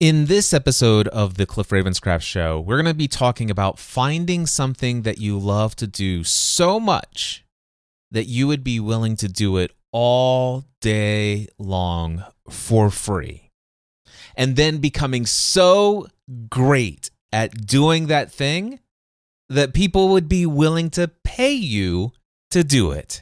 In this episode of the Cliff Ravenscraft Show, we're going to be talking about finding something that you love to do so much that you would be willing to do it all day long for free. And then becoming so great at doing that thing that people would be willing to pay you to do it.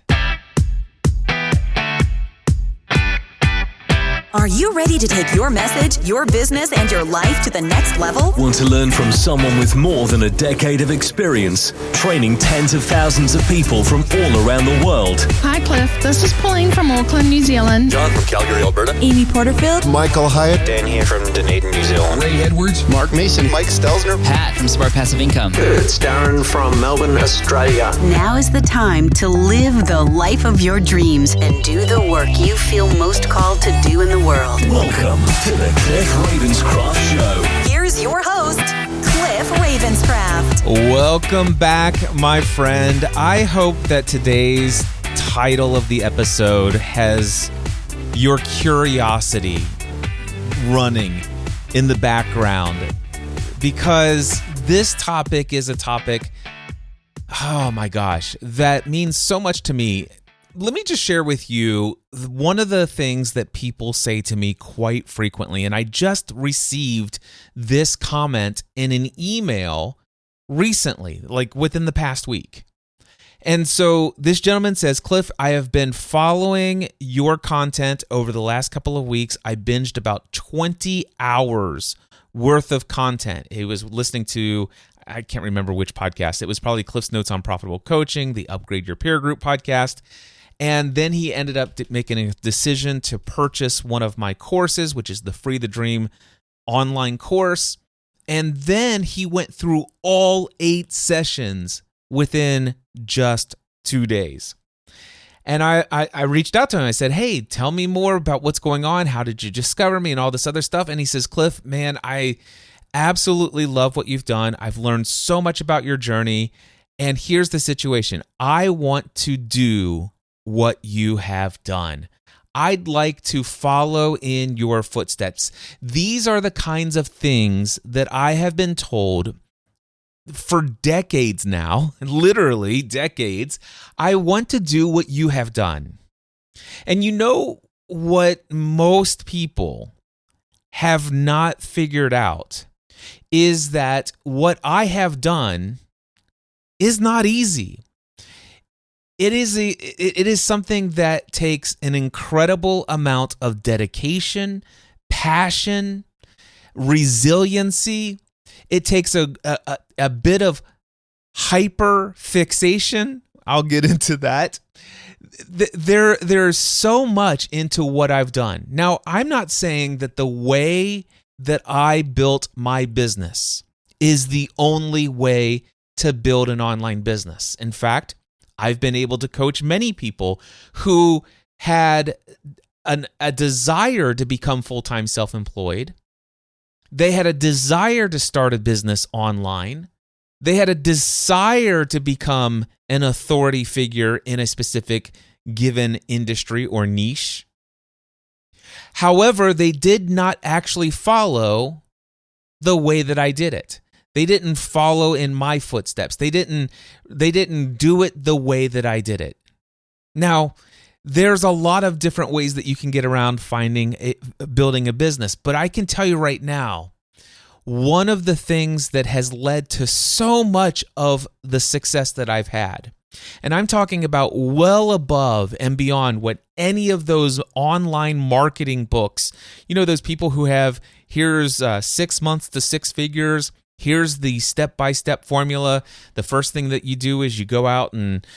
Are you ready to take your message, your business, and your life to the next level? Want to learn from someone with more than a decade of experience, training tens of thousands of people from all around the world? Hi, Cliff. This is Pauline from Auckland, New Zealand. John from Calgary, Alberta. Amy Porterfield. Michael Hyatt. Dan here from Dunedin, New Zealand. Ray Edwards. Mark Mason. Mike Stelzner. Pat from Smart Passive Income. It's Darren from Melbourne, Australia. Now is the time to live the life of your dreams and do the work you feel most called to do in the world. Welcome to the Cliff Ravenscraft Show. Here's your host, Cliff Ravenscraft. Welcome back, my friend. I hope that today's title of the episode has your curiosity running in the background, because this topic is a topic, oh my gosh, that means so much to me. Let me just share with you one of the things that people say to me quite frequently, and I just received this comment in an email recently, like within the past week. And so this gentleman says, Cliff, I have been following your content over the last couple of weeks. I binged about 20 hours worth of content. He was listening to, I can't remember which podcast. It was probably Cliff's Notes on Profitable Coaching, the Upgrade Your Peer Group podcast. And then he ended up making a decision to purchase one of my courses, which is the Free the Dream online course. And then he went through all 8 sessions within just 2 days. And I reached out to him. I said, hey, tell me more about what's going on. How did you discover me and all this other stuff? And he says, Cliff, man, I absolutely love what you've done. I've learned so much about your journey. And here's the situation. I want to do what you have done. I'd like to follow in your footsteps. These are the kinds of things that I have been told for decades now, literally decades. I want to do what you have done. And you know what most people have not figured out is that what I have done is not easy. It is something that takes an incredible amount of dedication, passion, resiliency. It takes a bit of hyper-fixation. I'll get into that. There's so much into what I've done. Now, I'm not saying that the way that I built my business is the only way to build an online business. In fact, I've been able to coach many people who had a desire to become full-time self-employed. They had a desire to start a business online. They had a desire to become an authority figure in a specific given industry or niche. However, they did not actually follow the way that I did it. They didn't follow in my footsteps. They didn't do it the way that I did it. Now, there's a lot of different ways that you can get around building a business, but I can tell you right now, one of the things that has led to so much of the success that I've had, and I'm talking about well above and beyond what any of those online marketing books, you know, those people who have, here's 6 months to 6 figures, here's the step-by-step formula. The first thing that you do is you go out and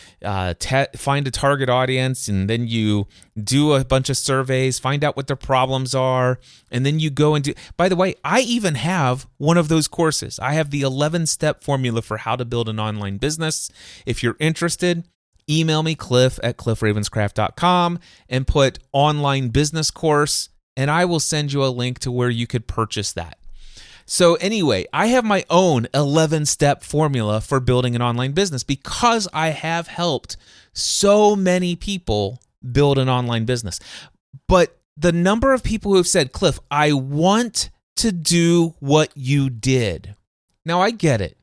find a target audience, and then you do a bunch of surveys, find out what their problems are, and then you go and do... By the way, I even have one of those courses. I have the 11-step formula for how to build an online business. If you're interested, email me, cliff@cliffravenscraft.com, and put online business course, and I will send you a link to where you could purchase that. So anyway, I have my own 11-step formula for building an online business because I have helped so many people build an online business. But the number of people who have said, Cliff, I want to do what you did. Now, I get it.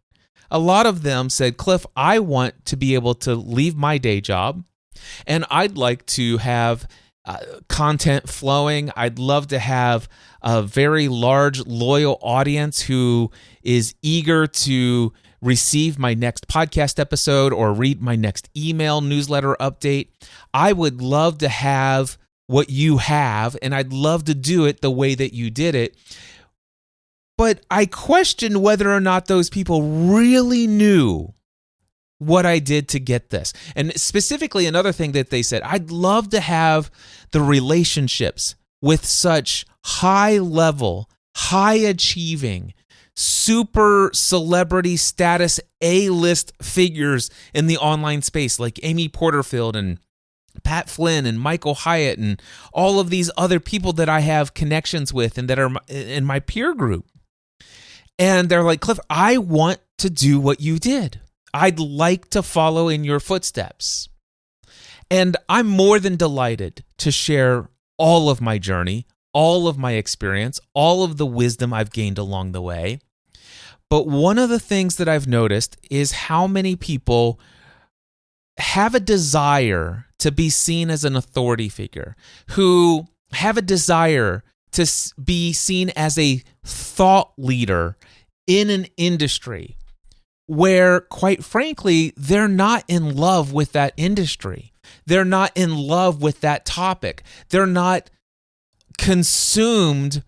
A lot of them said, Cliff, I want to be able to leave my day job, and I'd like to have content flowing. I'd love to have a very large, loyal audience who is eager to receive my next podcast episode or read my next email newsletter update. I would love to have what you have, and I'd love to do it the way that you did it. But I question whether or not those people really knew what I did to get this. And specifically, another thing that they said, I'd love to have the relationships with such high level, high achieving, super celebrity status A-list figures in the online space like Amy Porterfield and Pat Flynn and Michael Hyatt and all of these other people that I have connections with and that are in my peer group. And they're like, Cliff, I want to do what you did. I'd like to follow in your footsteps. And I'm more than delighted to share all of my journey, all of my experience, all of the wisdom I've gained along the way. But one of the things that I've noticed is how many people have a desire to be seen as an authority figure, who have a desire to be seen as a thought leader in an industry where, quite frankly, they're not in love with that industry. They're not in love with that topic. They're not consumed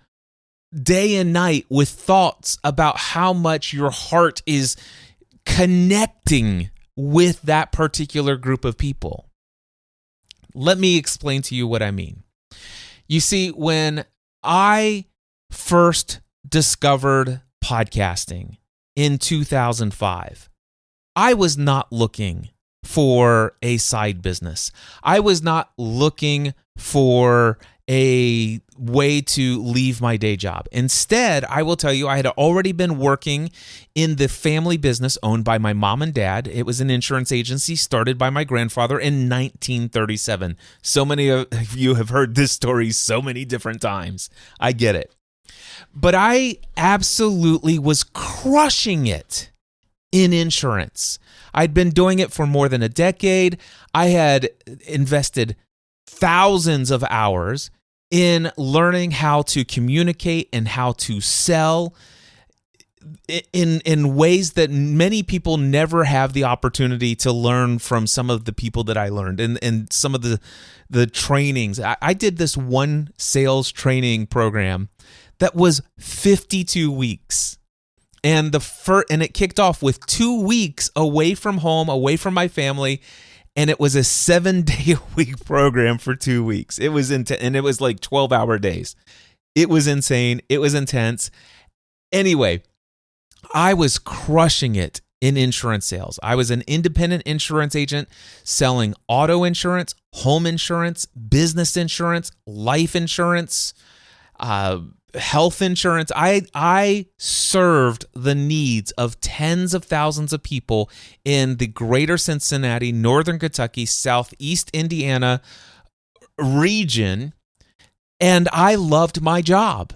day and night with thoughts about how much your heart is connecting with that particular group of people. Let me explain to you what I mean. You see, when I first discovered podcasting in 2005, I was not looking for a side business. I was not looking for a way to leave my day job. Instead, I will tell you, I had already been working in the family business owned by my mom and dad. It was an insurance agency started by my grandfather in 1937. So many of you have heard this story so many different times. I get it. But I absolutely was crushing it in insurance. I'd been doing it for more than a decade. I had invested thousands of hours in learning how to communicate and how to sell in ways that many people never have the opportunity to learn from some of the people that I learned and some of the trainings. I did this one sales training program that was 52 weeks. And it kicked off with 2 weeks away from home, away from my family, and it was a 7-day-a-week program for 2 weeks. It was and it was like 12-hour days. It was insane. It was intense. Anyway, I was crushing it in insurance sales. I was an independent insurance agent selling auto insurance, home insurance, business insurance, life insurance, health insurance. I served the needs of tens of thousands of people in the greater Cincinnati, northern Kentucky, southeast Indiana region, and I loved my job.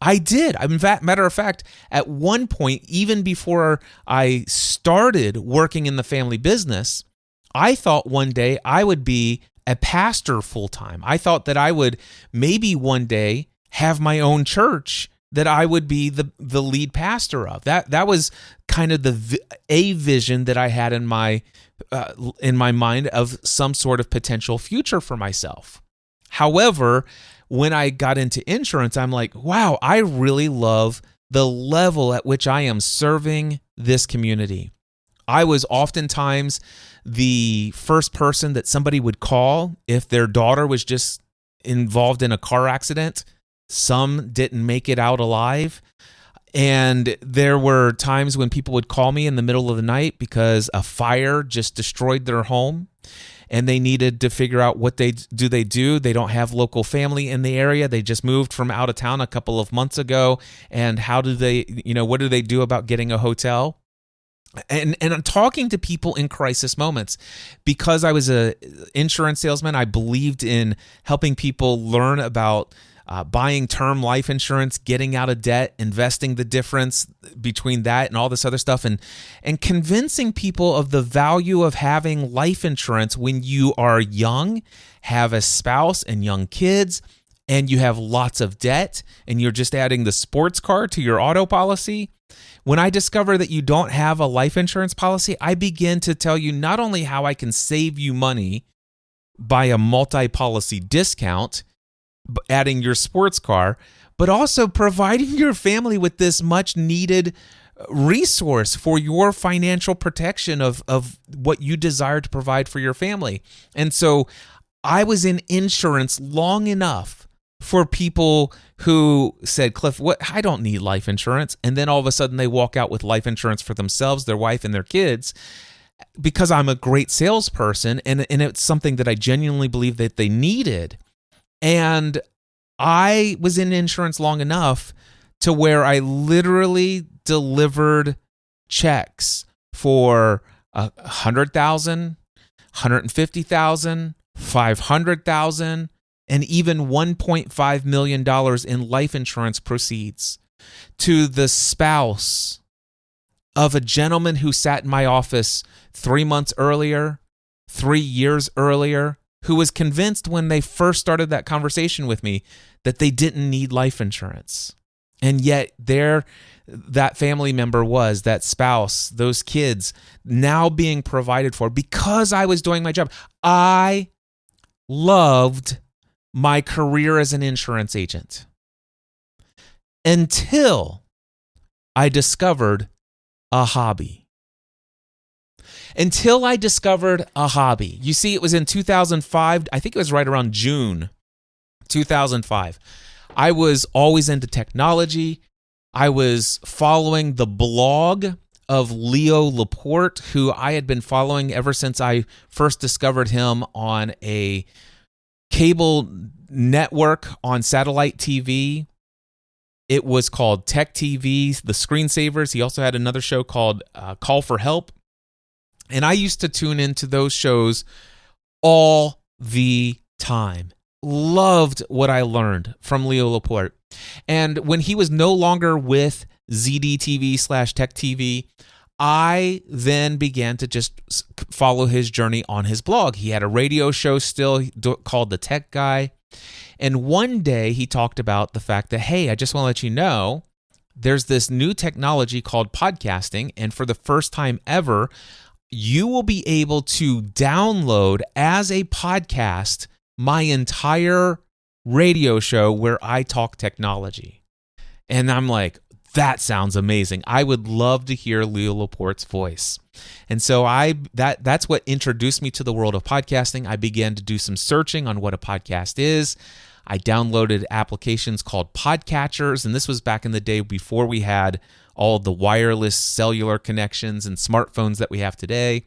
I did. In fact, matter of fact, at one point, even before I started working in the family business, I thought one day I would be a pastor full-time. I thought that I would maybe one day have my own church that I would be the lead pastor of. That was kind of a vision that I had in my mind of some sort of potential future for myself. However, when I got into insurance, I'm like, wow, I really love the level at which I am serving this community. I was oftentimes the first person that somebody would call if their daughter was just involved in a car accident. Some didn't make it out alive. And there were times when people would call me in the middle of the night because a fire just destroyed their home and they needed to figure out what they do. They don't have local family in the area. They just moved from out of town a couple of months ago. And how do they, what do they do about getting a hotel? And I'm talking to people in crisis moments. Because I was an insurance salesman, I believed in helping people learn about buying term life insurance, getting out of debt, investing the difference between that and all this other stuff, and convincing people of the value of having life insurance when you are young, have a spouse and young kids, and you have lots of debt, and you're just adding the sports car to your auto policy. When I discover that you don't have a life insurance policy, I begin to tell you not only how I can save you money by a multi-policy discount, adding your sports car, but also providing your family with this much needed resource for your financial protection of what you desire to provide for your family. And so I was in insurance long enough for people who said, Cliff, I don't need life insurance. And then all of a sudden they walk out with life insurance for themselves, their wife, and their kids, because I'm a great salesperson and it's something that I genuinely believe that they needed. And I was in insurance long enough to where I literally delivered checks for $100,000, $150,000, $500,000, and even $1.5 million in life insurance proceeds to the spouse of a gentleman who sat in my office 3 months earlier, 3 years earlier, who was convinced when they first started that conversation with me that they didn't need life insurance. And yet that family member was, that spouse, those kids now being provided for because I was doing my job. I loved my career as an insurance agent until I discovered a hobby. You see, it was in 2005. I think it was right around June 2005. I was always into technology. I was following the blog of Leo Laporte, who I had been following ever since I first discovered him on a cable network on satellite TV. It was called Tech TV, The Screensavers. He also had another show called Call for Help. And I used to tune into those shows all the time. Loved what I learned from Leo Laporte. And when he was no longer with ZDTV/Tech TV, I then began to just follow his journey on his blog. He had a radio show still called The Tech Guy. And one day he talked about the fact that, hey, I just want to let you know, there's this new technology called podcasting. And for the first time ever, you will be able to download as a podcast my entire radio show where I talk technology. And I'm like, that sounds amazing. I would love to hear Leo Laporte's voice. And so that's what introduced me to the world of podcasting. I began to do some searching on what a podcast is. I downloaded applications called podcatchers, and this was back in the day before we had all the wireless cellular connections and smartphones that we have today.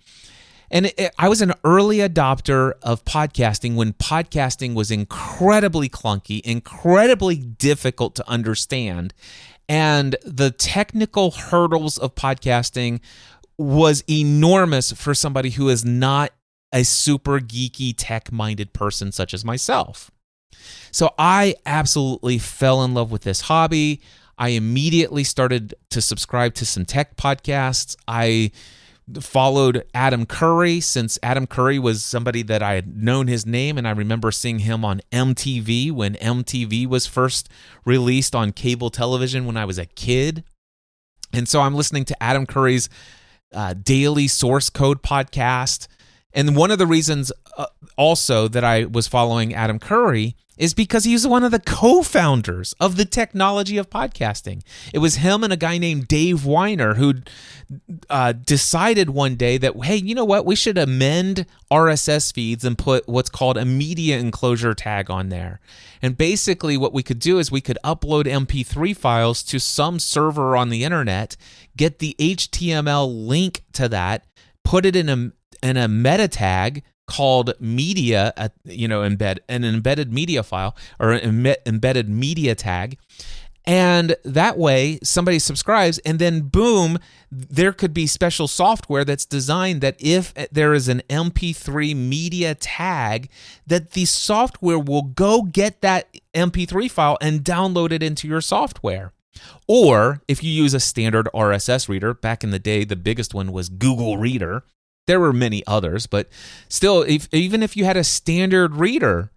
And I was an early adopter of podcasting when podcasting was incredibly clunky, incredibly difficult to understand. And the technical hurdles of podcasting was enormous for somebody who is not a super geeky, tech-minded person such as myself. So I absolutely fell in love with this hobby. I immediately started to subscribe to some tech podcasts. I followed Adam Curry, since Adam Curry was somebody that I had known his name, and I remember seeing him on MTV when MTV was first released on cable television when I was a kid. And so I'm listening to Adam Curry's daily Source Code podcast. And one of the reasons also that I was following Adam Curry is because he's one of the co-founders of the technology of podcasting. It was him and a guy named Dave Weiner who decided one day that, hey, you know what? We should amend RSS feeds and put what's called a media enclosure tag on there. And basically what we could do is we could upload MP3 files to some server on the internet, get the HTML link to that, put it in a meta tag called media, embed an embedded media file or an embedded media tag, And that way, somebody subscribes, and then boom, there could be special software that's designed that if there is an MP3 media tag, that the software will go get that MP3 file and download it into your software. Or if you use a standard RSS reader, back in the day, the biggest one was Google Reader. There were many others, but still, even if you had a standard reader,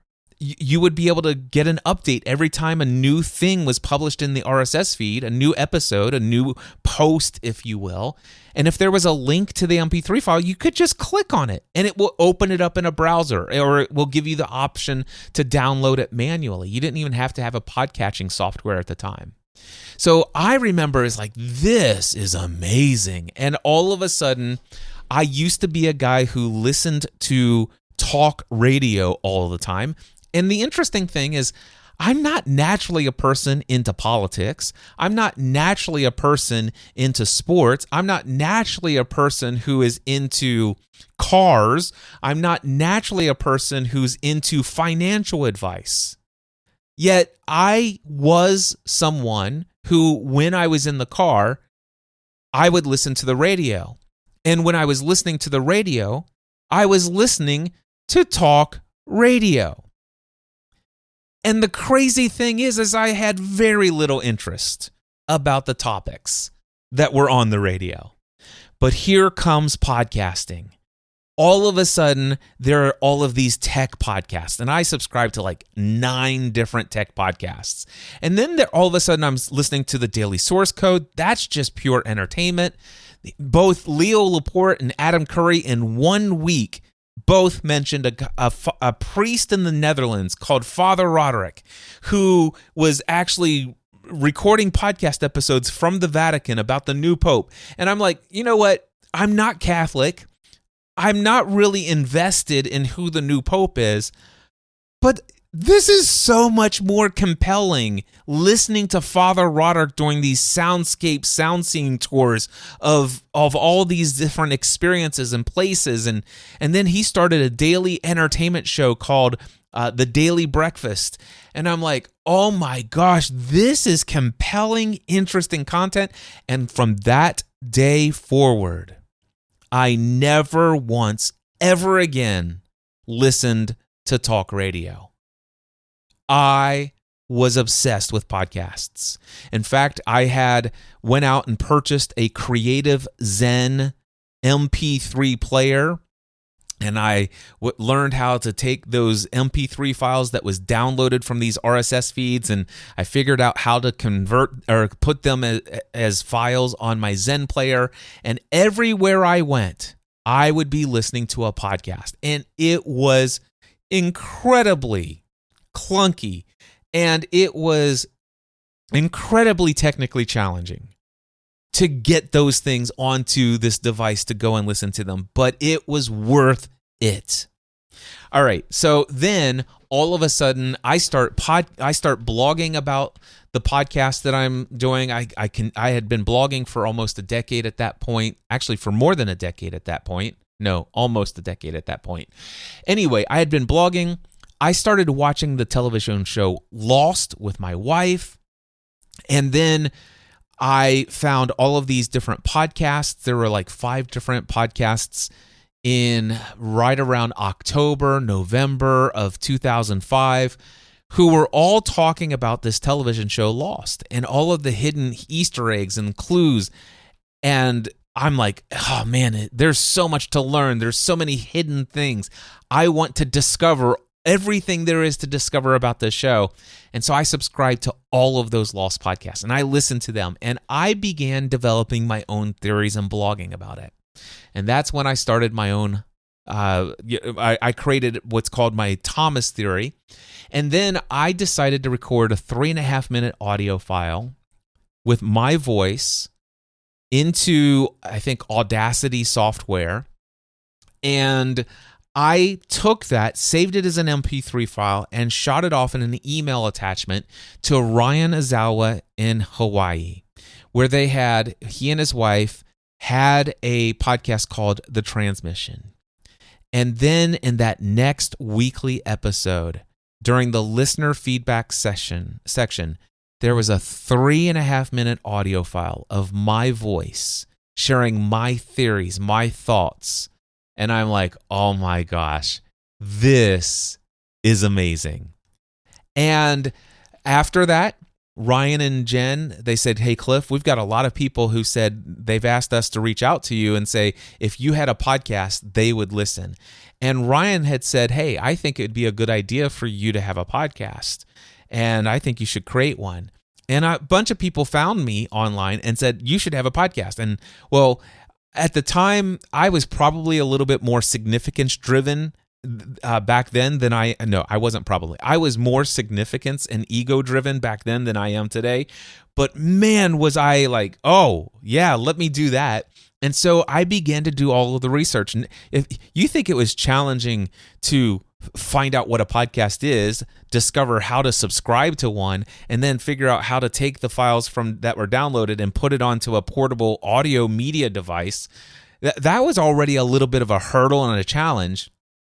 you would be able to get an update every time a new thing was published in the RSS feed, a new episode, a new post, if you will. And if there was a link to the MP3 file, you could just click on it and it will open it up in a browser, or it will give you the option to download it manually. You didn't even have to have a podcatching software at the time. So I remember it's like, this is amazing. And all of a sudden, I used to be a guy who listened to talk radio all the time. And the interesting thing is, I'm not naturally a person into politics. I'm not naturally a person into sports. I'm not naturally a person who is into cars. I'm not naturally a person who's into financial advice. Yet I was someone who, when I was in the car, I would listen to the radio. And when I was listening to the radio, I was listening to talk radio. And the crazy thing is I had very little interest about the topics that were on the radio. But here comes podcasting. All of a sudden, there are all of these tech podcasts, and I subscribe to like 9 different tech podcasts. And then all of a sudden, I'm listening to the Daily Source Code. That's just pure entertainment. Both Leo Laporte and Adam Curry in 1 week both mentioned a priest in the Netherlands called Father Roderick, who was actually recording podcast episodes from the Vatican about the new Pope. And I'm like, you know what? I'm not Catholic. I'm not really invested in who the new Pope is, but this is so much more compelling listening to Father Roderick doing these soundscape sound scene tours of all these different experiences and places. And then he started a daily entertainment show called The Daily Breakfast. And I'm like, oh my gosh, this is compelling, interesting content. And from that day forward, I never once, ever again listened to talk radio. I was obsessed with podcasts. In fact, I went out and purchased a Creative Zen MP3 player, and I learned how to take those MP3 files that was downloaded from these RSS feeds, and I figured out how to convert or put them as files on my Zen player. And everywhere I went, I would be listening to a podcast, and it was incredibly clunky, and it was incredibly technically challenging to get those things onto this device to go and listen to them, but it was worth it. All right, so then all of a sudden I start blogging about the podcast that I'm doing. I had been blogging for almost a decade at that point, actually for more than a decade at that point. No, almost a decade at that point. Anyway, I had been blogging. I started watching the television show Lost with my wife, and then I found all of these different podcasts. There were like 5 different podcasts in right around October, November of 2005, who were all talking about this television show Lost and all of the hidden Easter eggs and clues. And I'm like, oh man, there's so much to learn. There's so many hidden things. I want to discover everything there is to discover about this show. And so I subscribed to all of those Lost podcasts, and I listened to them, and I began developing my own theories and blogging about it. And that's when I started my own, I created what's called my Thomas theory. And then I decided to record a 3.5-minute audio file with my voice into, I think, Audacity software. And I took that, saved it as an MP3 file, and shot it off in an email attachment to Ryan Azawa in Hawaii, where he and his wife had a podcast called The Transmission. And then in that next weekly episode, during the listener feedback section, there was a 3.5-minute audio file of my voice sharing my theories, my thoughts. And I'm like, oh my gosh, this is amazing. And after that, Ryan and Jen, they said, hey, Cliff, we've got a lot of people who said they've asked us to reach out to you and say, if you had a podcast, they would listen. And Ryan had said, hey, I think it'd be a good idea for you to have a podcast, and I think you should create one. And a bunch of people found me online and said, you should have a podcast. And well, at the time, I was probably a little bit more significance-driven back then than I wasn't probably. I was more significance and ego-driven back then than I am today. But man, was I like, oh, yeah, let me do that. And so I began to do all of the research. And if you think it was challenging to find out what a podcast is, discover how to subscribe to one, and then figure out how to take the files from that were downloaded and put it onto a portable audio media device, that was already a little bit of a hurdle and a challenge.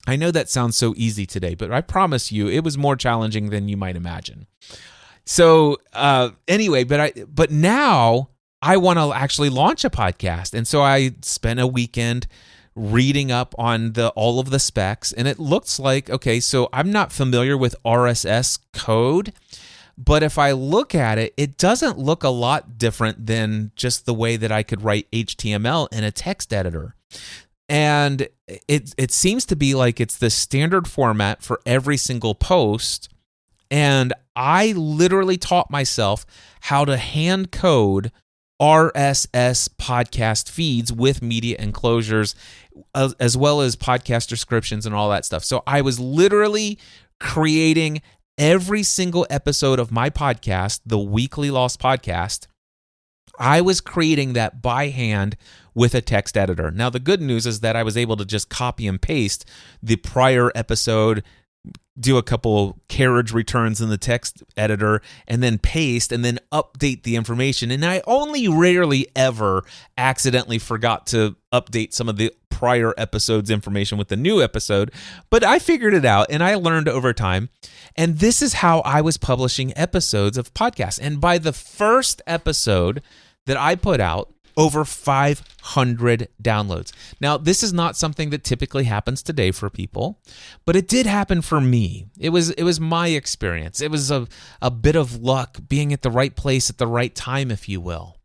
I know that sounds so easy today, but I promise you it was more challenging than you might imagine. So anyway, but now I want to actually launch a podcast. And so I spent a weekend reading up on all of the specs, and it looks like, okay, so I'm not familiar with RSS code, but if I look at it, it doesn't look a lot different than just the way that I could write HTML in a text editor. And it seems to be like it's the standard format for every single post. And I literally taught myself how to hand code RSS podcast feeds with media enclosures, as well as podcast descriptions and all that stuff. So I was literally creating every single episode of my podcast, the Weekly Lost Podcast. I was creating that by hand with a text editor. Now, the good news is that I was able to just copy and paste the prior episode, do a couple carriage returns in the text editor, and then paste and then update the information. And I only rarely ever accidentally forgot to update some of the prior episode's information with the new episode, but I figured it out and I learned over time. And this is how I was publishing episodes of podcasts. And by the first episode that I put out, over 500 downloads. Now, this is not something that typically happens today for people, but it did happen for me. It was my experience. It was a bit of luck, being at the right place at the right time, if you will.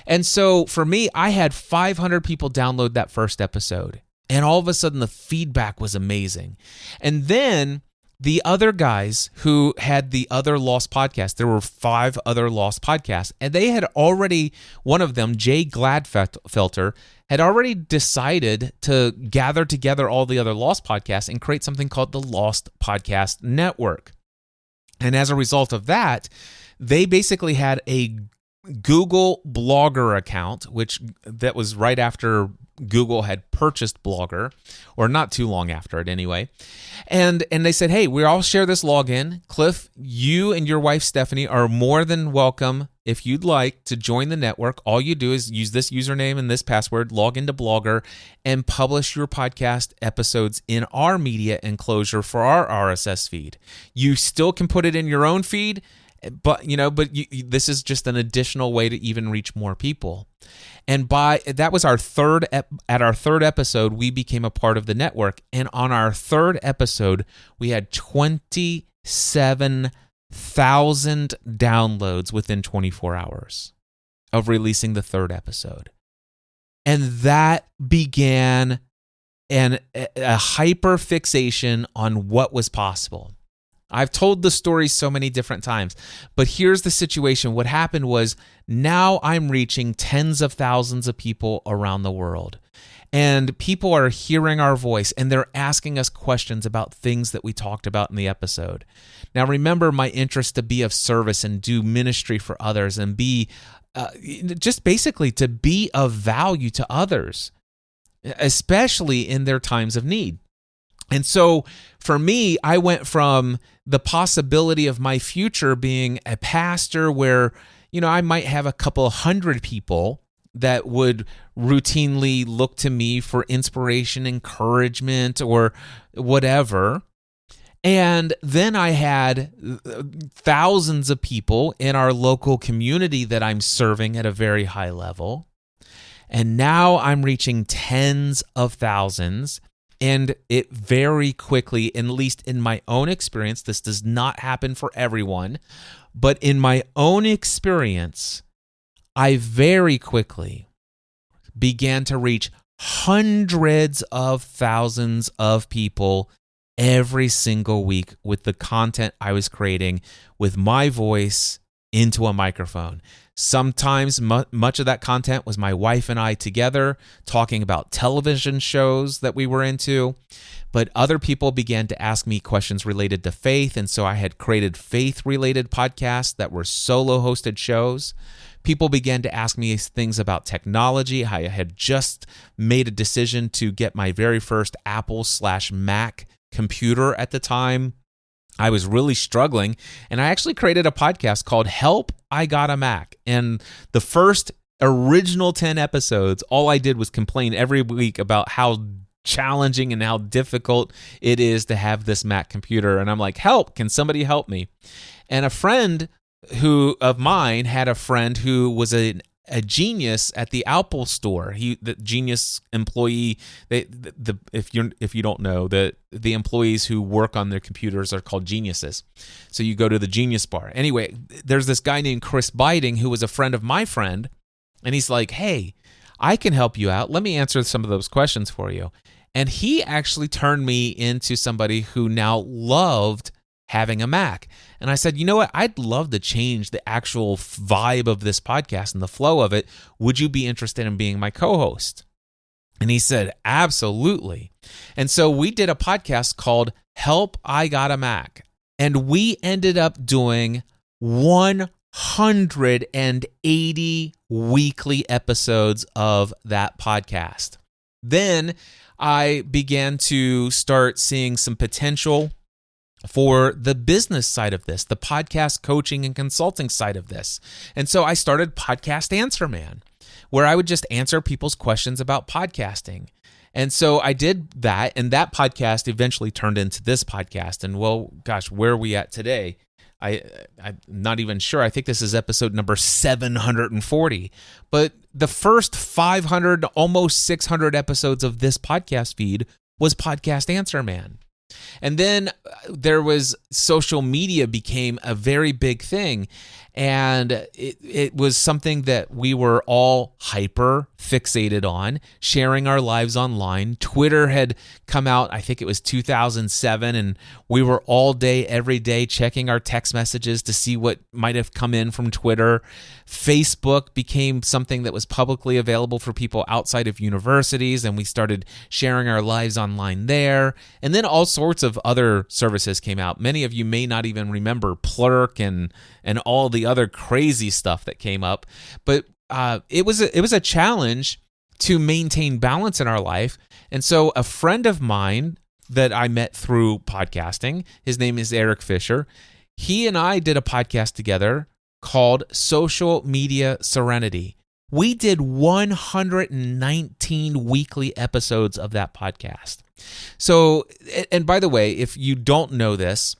And so for me, I had 500 people download that first episode, and all of a sudden the feedback was amazing. And then the other guys who had the other Lost podcast, there were 5 other Lost podcasts, and they had already, one of them, Jay Gladfelter, had already decided to gather together all the other Lost podcasts and create something called the Lost Podcast Network. And as a result of that, they basically had a Google Blogger account, that was right after Google had purchased Blogger, or not too long after it anyway. And they said, hey, we all share this login. Cliff, you and your wife, Stephanie, are more than welcome if you'd like to join the network. All you do is use this username and this password, log into Blogger, and publish your podcast episodes in our media enclosure for our RSS feed. You still can put it in your own feed, but this is just an additional way to even reach more people. And that was our third episode, we became a part of the network. And on our third episode, we had 27,000 downloads within 24 hours of releasing the third episode. And that began a hyper-fixation on what was possible. I've told the story so many different times, but here's the situation. What happened was, now I'm reaching tens of thousands of people around the world, and people are hearing our voice and they're asking us questions about things that we talked about in the episode. Now, remember my interest to be of service and do ministry for others and be just basically to be of value to others, especially in their times of need. And so for me, I went from the possibility of my future being a pastor where, I might have a couple of hundred people that would routinely look to me for inspiration, encouragement, or whatever. And then I had thousands of people in our local community that I'm serving at a very high level. And now I'm reaching tens of thousands. And it very quickly, at least in my own experience, this does not happen for everyone, but in my own experience, I very quickly began to reach hundreds of thousands of people every single week with the content I was creating with my voice into a microphone. Sometimes much of that content was my wife and I together talking about television shows that we were into, but other people began to ask me questions related to faith, and so I had created faith-related podcasts that were solo-hosted shows. People began to ask me things about technology. I had just made a decision to get my very first Apple/Mac computer at the time. I was really struggling, and I actually created a podcast called Help, I Got a Mac. And the first original 10 episodes, all I did was complain every week about how challenging and how difficult it is to have this Mac computer. And I'm like, help, can somebody help me? And a friend of mine had a friend who was a genius at the Apple store. The genius employee. If you don't know, the employees who work on their computers are called geniuses. So you go to the Genius Bar. Anyway, there's this guy named Chris Biding who was a friend of my friend, and he's like, "Hey, I can help you out. Let me answer some of those questions for you." And he actually turned me into somebody who now loved having a Mac. And I said, you know what? I'd love to change the actual vibe of this podcast and the flow of it. Would you be interested in being my co-host? And he said, absolutely. And so we did a podcast called Help, I Got a Mac. And we ended up doing 180 weekly episodes of that podcast. Then I began to start seeing some potential for the business side of this, the podcast coaching and consulting side of this. And so I started Podcast Answer Man, where I would just answer people's questions about podcasting. And so I did that, and that podcast eventually turned into this podcast. And well, gosh, where are we at today? I'm not even sure. I think this is episode number 740. But the first 500, almost 600 episodes of this podcast feed was Podcast Answer Man. And then there was social media became a very big thing. And it was something that we were all hyper fixated on, sharing our lives online. Twitter had come out, I think it was 2007, and we were all day, every day, checking our text messages to see what might have come in from Twitter. Facebook became something that was publicly available for people outside of universities, and we started sharing our lives online there. And then all sorts of other services came out. Many of you may not even remember Plurk and all the other crazy stuff that came up, but it was a challenge to maintain balance in our life. And so a friend of mine that I met through podcasting, his name is Eric Fisher, he and I did a podcast together called Social Media Serenity. We did 119 weekly episodes of that podcast. So, and by the way, if you don't know this,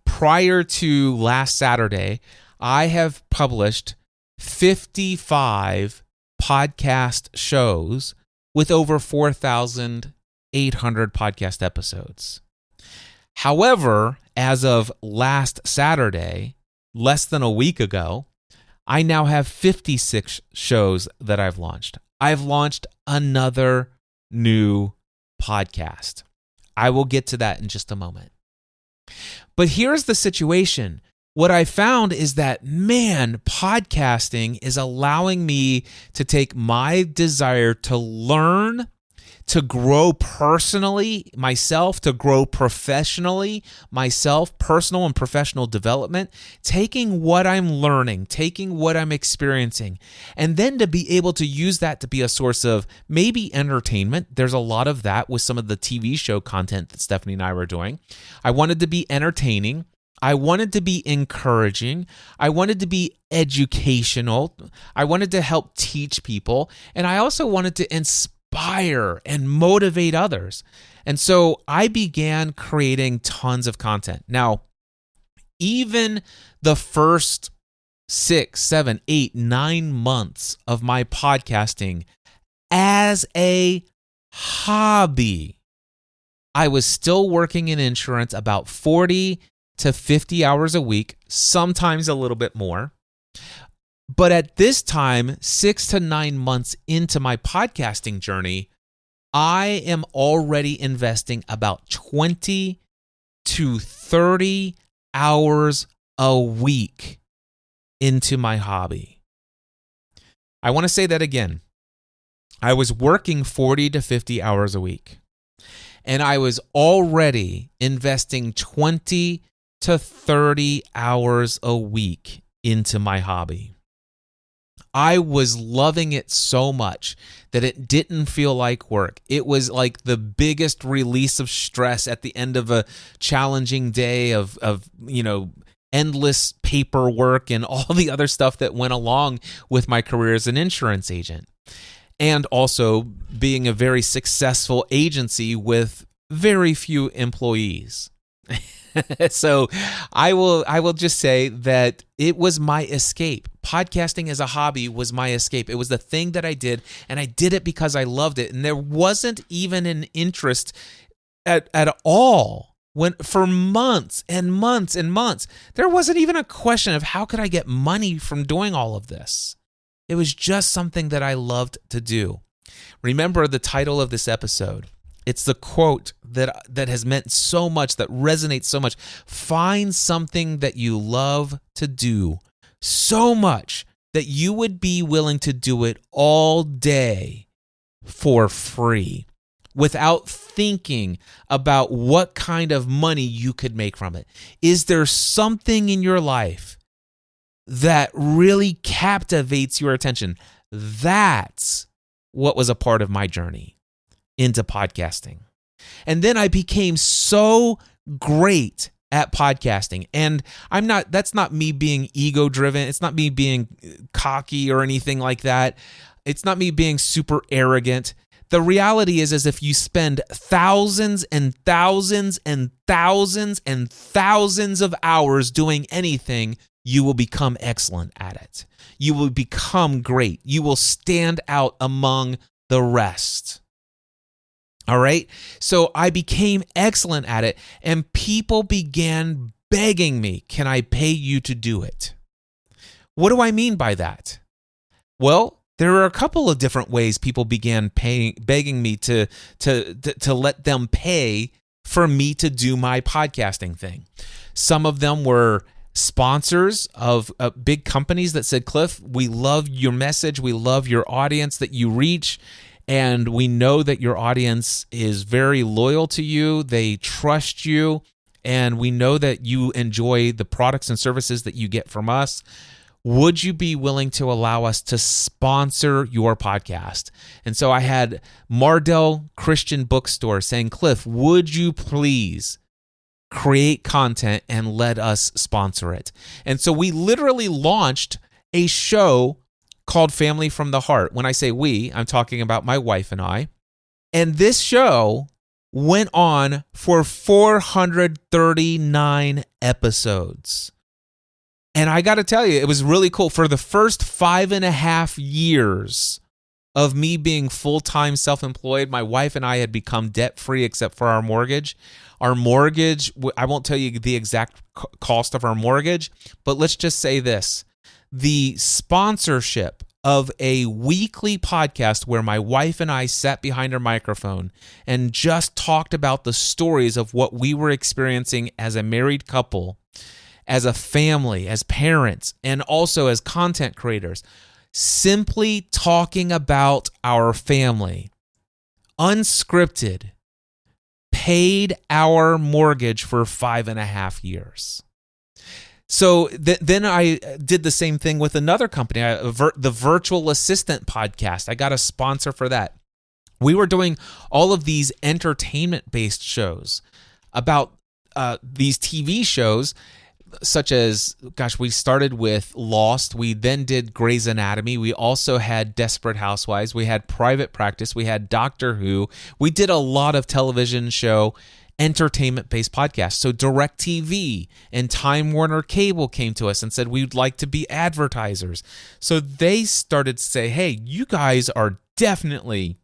prior to last Saturday, I have published 55 podcast shows with over 4,800 podcast episodes. However, as of last Saturday, less than a week ago, I now have 56 shows that I've launched. I've launched another new podcast. I will get to that in just a moment. But here's the situation. What I found is that, man, podcasting is allowing me to take my desire to learn, to grow personally, myself, to grow professionally, myself, personal and professional development, taking what I'm learning, taking what I'm experiencing, and then to be able to use that to be a source of maybe entertainment. There's a lot of that with some of the TV show content that Stephanie and I were doing. I wanted to be entertaining. I wanted to be encouraging. I wanted to be educational. I wanted to help teach people. And I also wanted to inspire inspire and motivate others. And so I began creating tons of content. Now, even the first 6, 7, 8, 9 months of my podcasting as a hobby, I was still working in insurance about 40 to 50 hours a week, sometimes a little bit more. But at this time, 6 to 9 months into my podcasting journey, I am already investing about 20 to 30 hours a week into my hobby. I want to say that again. I was working 40 to 50 hours a week, and I was already investing 20 to 30 hours a week into my hobby. I was loving it so much that it didn't feel like work. It was like the biggest release of stress at the end of a challenging day of endless paperwork and all the other stuff that went along with my career as an insurance agent. And also being a very successful agency with very few employees. So I will just say that it was my escape. Podcasting as a hobby was my escape. It was the thing that I did, and I did it because I loved it. And there wasn't even an interest at all for months and months and months. There wasn't even a question of how could I get money from doing all of this. It was just something that I loved to do. Remember the title of this episode. It's the quote that has meant so much, that resonates so much. Find something that you love to do so much that you would be willing to do it all day for free without thinking about what kind of money you could make from it. Is there something in your life that really captivates your attention? That's what was a part of my journey into podcasting. And then I became so great at podcasting. And that's not me being ego driven. It's not me being cocky or anything like that. It's not me being super arrogant. The reality is if you spend thousands and thousands and thousands and thousands of hours doing anything, you will become excellent at it. You will become great. You will stand out among the rest. All right? So I became excellent at it, and people began begging me, can I pay you to do it? What do I mean by that? Well, there are a couple of different ways people began begging me to let them pay for me to do my podcasting thing. Some of them were sponsors of big companies that said, Cliff, we love your message. We love your audience that you reach. And we know that your audience is very loyal to you. They trust you. And we know that you enjoy the products and services that you get from us. Would you be willing to allow us to sponsor your podcast? And so I had Mardell Christian Bookstore saying, Cliff, would you please create content and let us sponsor it? And so we literally launched a show called Family from the Heart. When I say we, I'm talking about my wife and I. And this show went on for 439 episodes. And I got to tell you, it was really cool. For the first 5.5 years of me being full-time self-employed, my wife and I had become debt-free except for our mortgage. Our mortgage, I won't tell you the exact cost of our mortgage, but let's just say this. The sponsorship of a weekly podcast where my wife and I sat behind our microphone and just talked about the stories of what we were experiencing as a married couple, as a family, as parents, and also as content creators, simply talking about our family, unscripted, paid our mortgage for 5.5 years. So then I did the same thing with another company, the Virtual Assistant podcast. I got a sponsor for that. We were doing all of these entertainment-based shows about these TV shows such as, gosh, we started with Lost. We then did Grey's Anatomy. We also had Desperate Housewives. We had Private Practice. We had Doctor Who. We did a lot of television show, entertainment-based podcasts. So DirecTV and Time Warner Cable came to us and said, we'd like to be advertisers. So they started to say, hey, you guys are definitely,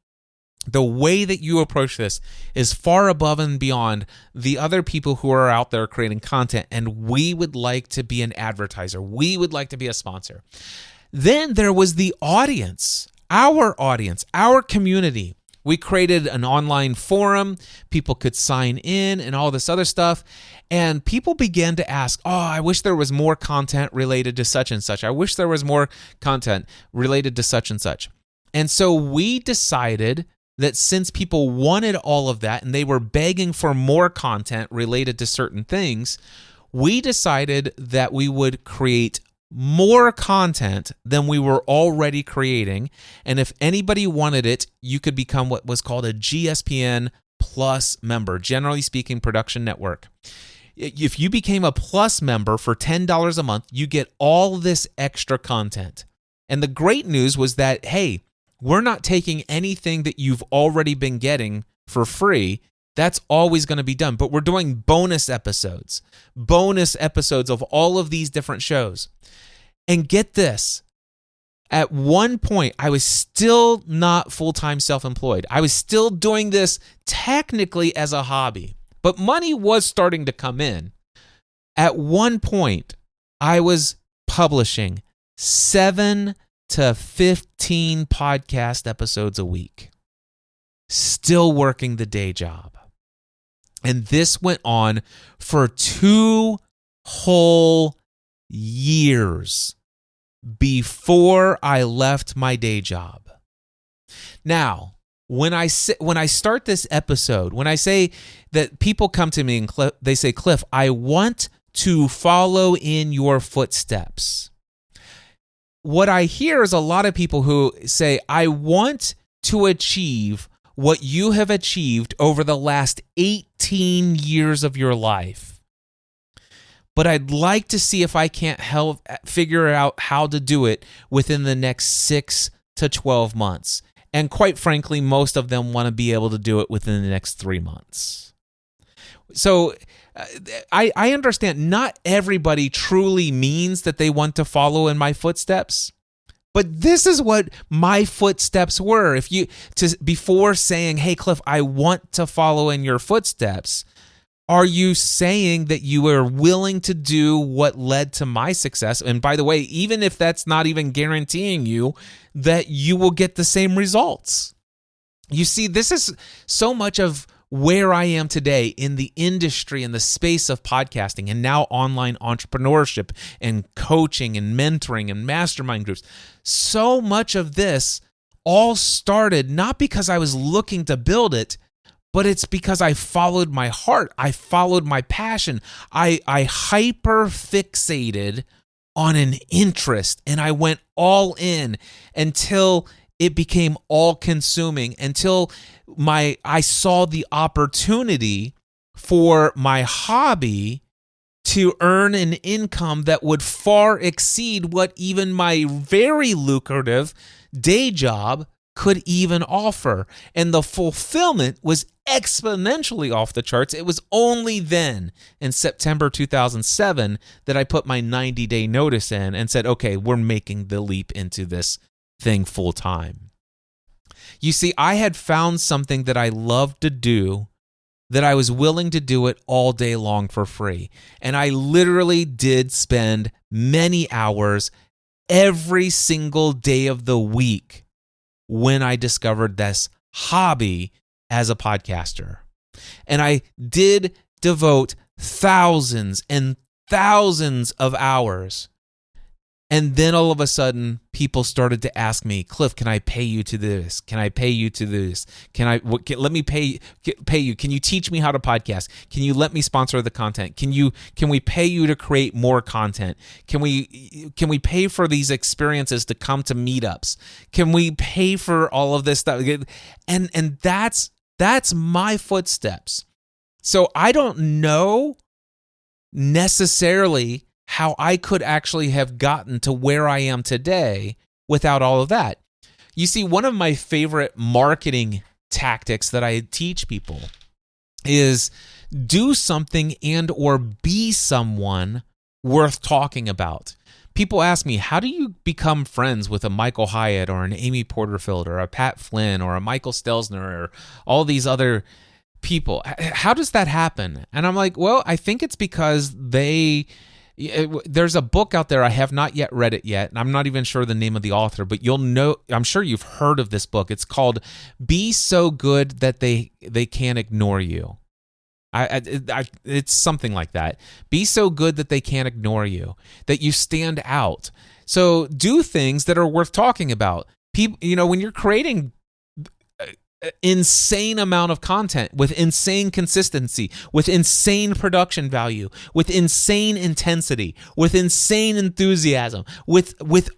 the way that you approach this is far above and beyond the other people who are out there creating content, and we would like to be an advertiser. We would like to be a sponsor. Then there was the audience, our community. We created an online forum. People could sign in and all this other stuff. And people began to ask, oh, I wish there was more content related to such and such. I wish there was more content related to such and such. And so we decided that since people wanted all of that and they were begging for more content related to certain things, we decided that we would create more content than we were already creating. And if anybody wanted it, you could become what was called a GSPN Plus member, generally speaking, production network. If you became a Plus member for $10 a month, you get all this extra content. And the great news was that, hey, we're not taking anything that you've already been getting for free. That's always going to be done. But we're doing bonus episodes of all of these different shows. And get this, at one point, I was still not full-time self-employed. I was still doing this technically as a hobby, but money was starting to come in. At one point, I was publishing 7 to 15 podcast episodes a week, still working the day job. And this went on for 2 whole years before I left my day job. Now, when I start this episode, when I say that people come to me and they say, Cliff, I want to follow in your footsteps. What I hear is a lot of people who say, I want to achieve what you have achieved over the last 18 years of your life. But I'd like to see if I can't figure out how to do it within the next 6 to 12 months. And quite frankly, most of them want to be able to do it within the next 3 months. So I understand not everybody truly means that they want to follow in my footsteps, but this is what my footsteps were. Before saying, hey, Cliff, I want to follow in your footsteps, are you saying that you are willing to do what led to my success? And by the way, even if that's not even guaranteeing you that you will get the same results. You see, this is so much of where I am today in the industry, in the space of podcasting, and now online entrepreneurship and coaching and mentoring and mastermind groups. So much of this all started not because I was looking to build it, but it's because I followed my heart. I followed my passion. I hyper-fixated on an interest, and I went all in until it became all-consuming, until I saw the opportunity for my hobby to earn an income that would far exceed what even my very lucrative day job could even offer. And the fulfillment was exponentially off the charts. It was only then, in September 2007, that I put my 90-day notice in and said, okay, we're making the leap into this thing full time. You see, I had found something that I loved to do, that I was willing to do it all day long for free. And I literally did spend many hours every single day of the week when I discovered this hobby as a podcaster. And I did devote thousands and thousands of hours. And then all of a sudden, people started to ask me, Cliff, can I pay you to this? Can I pay you to this? Let me pay you? Can you teach me how to podcast? Can you let me sponsor the content? Can we pay you to create more content? Can we pay for these experiences to come to meetups? Can we pay for all of this stuff? And that's my footsteps. So I don't know necessarily how I could actually have gotten to where I am today without all of that. You see, one of my favorite marketing tactics that I teach people is do something and or be someone worth talking about. People ask me, how do you become friends with a Michael Hyatt or an Amy Porterfield or a Pat Flynn or a Michael Stelzner or all these other people? How does that happen? And I'm like, well, I think it's because there's a book out there. I have not yet read it yet, and I'm not even sure the name of the author, but you'll know, I'm sure you've heard of this book. It's called Be So Good That They Can't Ignore You. It's something like that. Be so good that they can't ignore you, that you stand out. So do things that are worth talking about. People, when you're creating insane amount of content with insane consistency, with insane production value, with insane intensity, with insane enthusiasm, with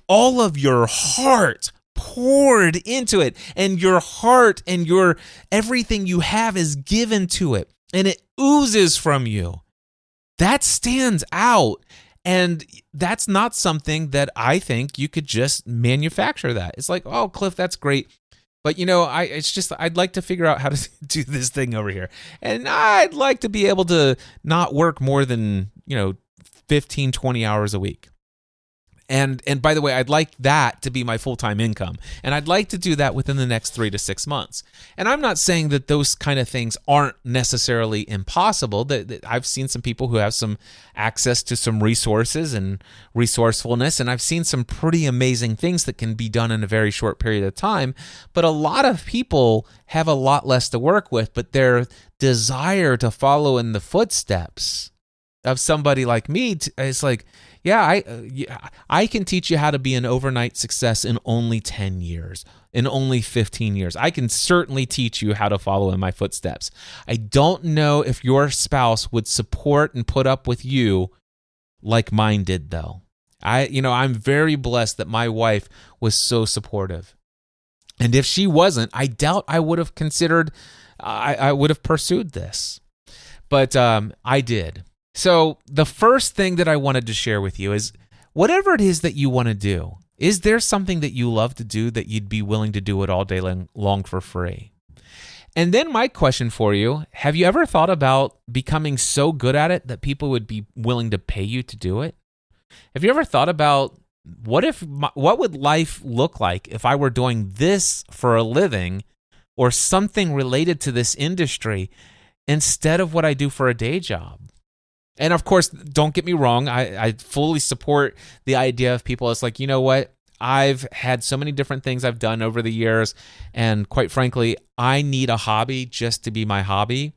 all of your heart poured into it, and your heart and your everything you have is given to it, and it oozes from you. That stands out, and that's not something that I think you could just manufacture that. It's like, oh, Cliff, that's great. But, I'd like to figure out how to do this thing over here. And I'd like to be able to not work more than, 15, 20 hours a week. And by the way, I'd like that to be my full-time income. And I'd like to do that within the next 3 to 6 months. And I'm not saying that those kind of things aren't necessarily impossible. That I've seen some people who have some access to some resources and resourcefulness, and I've seen some pretty amazing things that can be done in a very short period of time. But a lot of people have a lot less to work with, but their desire to follow in the footsteps of somebody like me is like, I can teach you how to be an overnight success in only 10 years, in only 15 years. I can certainly teach you how to follow in my footsteps. I don't know if your spouse would support and put up with you like mine did, though. I'm very blessed that my wife was so supportive. And if she wasn't, I doubt I would have considered, I would have pursued this. But I did. So the first thing that I wanted to share with you is whatever it is that you want to do, is there something that you love to do that you'd be willing to do it all day long for free? And then my question for you, have you ever thought about becoming so good at it that people would be willing to pay you to do it? Have you ever thought about what would life look like if I were doing this for a living or something related to this industry instead of what I do for a day job? And of course, don't get me wrong, I fully support the idea of people. It's like, you know what? I've had so many different things I've done over the years, and quite frankly, I need a hobby just to be my hobby.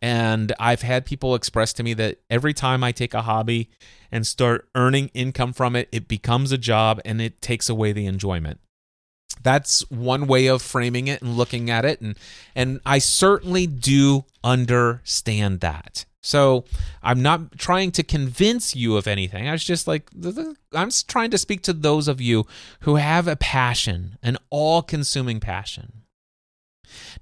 And I've had people express to me that every time I take a hobby and start earning income from it, it becomes a job and it takes away the enjoyment. That's one way of framing it and looking at it, and I certainly do understand that. So I'm not trying to convince you of anything. I was just like, I'm trying to speak to those of you who have a passion, an all-consuming passion.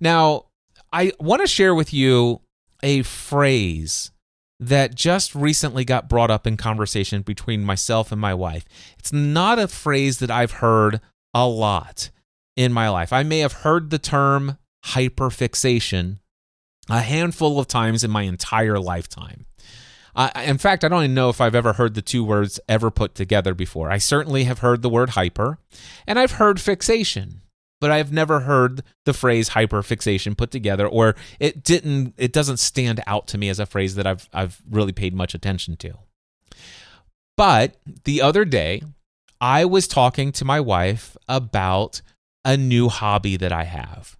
Now, I want to share with you a phrase that just recently got brought up in conversation between myself and my wife. It's not a phrase that I've heard a lot in my life. I may have heard the term hyper-fixation a handful of times in my entire lifetime. In fact, I don't even know if I've ever heard the two words ever put together before. I certainly have heard the word hyper, and I've heard fixation, but I've never heard the phrase hyper-fixation put together, or it doesn't stand out to me as a phrase that I've really paid much attention to. But the other day, I was talking to my wife about a new hobby that I have,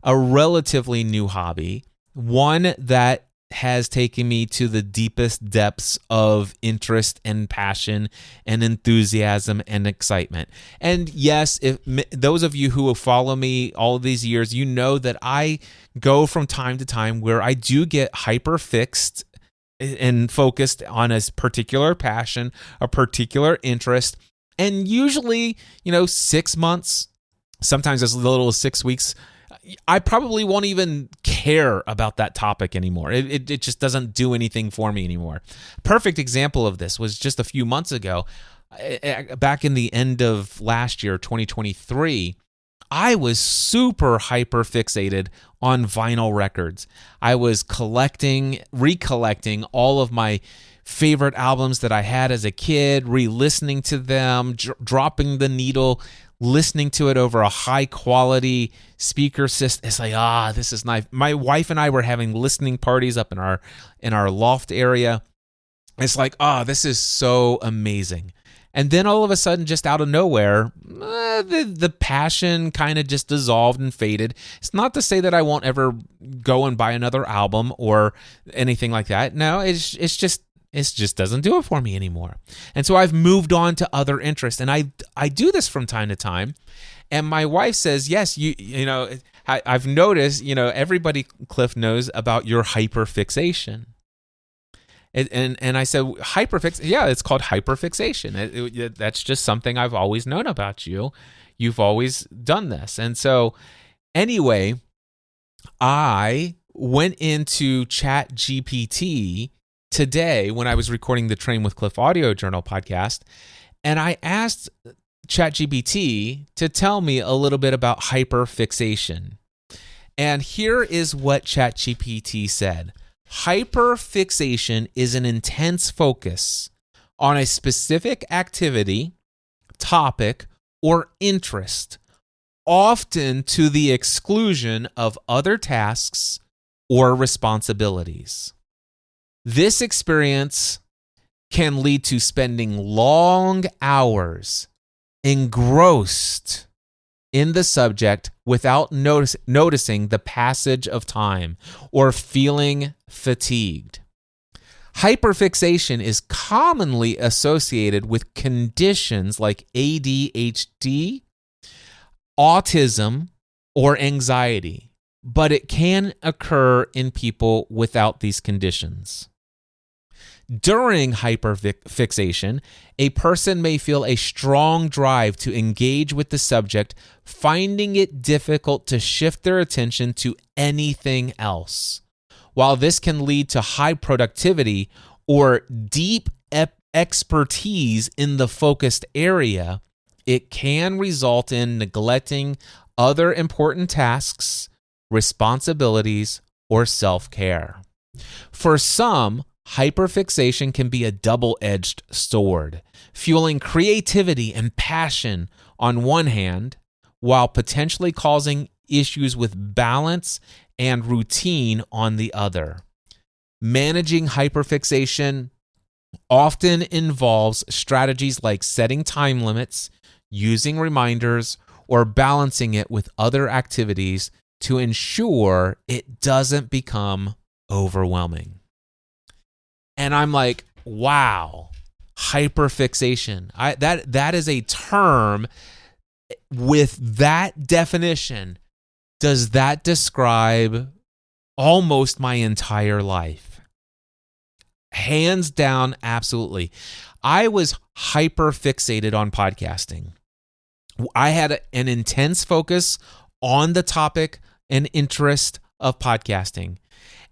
a relatively new hobby, one that has taken me to the deepest depths of interest and passion and enthusiasm and excitement. And yes, if those of you who follow me all of these years, you know that I go from time to time where I do get hyper-fixed and focused on a particular passion, a particular interest, and usually, 6 months, sometimes as little as 6 weeks, I probably won't even care care about that topic anymore. It just doesn't do anything for me anymore. Perfect example of this was just a few months ago, back in the end of last year, 2023. I was super hyper fixated on vinyl records. I was recollecting all of my favorite albums that I had as a kid, re-listening to them, dropping the needle, listening to it over a high quality speaker system. It's like, this is nice. My wife and I were having listening parties up in our loft area. It's like, this is so amazing. And then all of a sudden, just out of nowhere, the passion kind of just dissolved and faded. It's not to say that I won't ever go and buy another album or anything like that. No, it just doesn't do it for me anymore. And so I've moved on to other interests. And I do this from time to time. And my wife says, yes, you know, I've noticed, everybody, Cliff, knows about your hyper-fixation. And I said, yeah, it's called hyper-fixation. That's just something I've always known about you. You've always done this. And so anyway, I went into ChatGPT today when I was recording the Train with Cliff Audio Journal podcast, and I asked ChatGPT to tell me a little bit about hyperfixation. And here is what ChatGPT said. Hyperfixation is an intense focus on a specific activity, topic, or interest, often to the exclusion of other tasks or responsibilities. This experience can lead to spending long hours engrossed in the subject without noticing the passage of time or feeling fatigued. Hyperfixation is commonly associated with conditions like ADHD, autism, or anxiety, but it can occur in people without these conditions. During hyperfixation, a person may feel a strong drive to engage with the subject, finding it difficult to shift their attention to anything else. While this can lead to high productivity or deep expertise in the focused area, it can result in neglecting other important tasks, responsibilities, or self-care. For some, hyperfixation can be a double-edged sword, fueling creativity and passion on one hand, while potentially causing issues with balance and routine on the other. Managing hyperfixation often involves strategies like setting time limits, using reminders, or balancing it with other activities to ensure it doesn't become overwhelming. And I'm like, wow, hyperfixation. That is a term. With that definition, does that describe almost my entire life? Hands down, absolutely. I was hyperfixated on podcasting. I had an intense focus on the topic and interest of podcasting.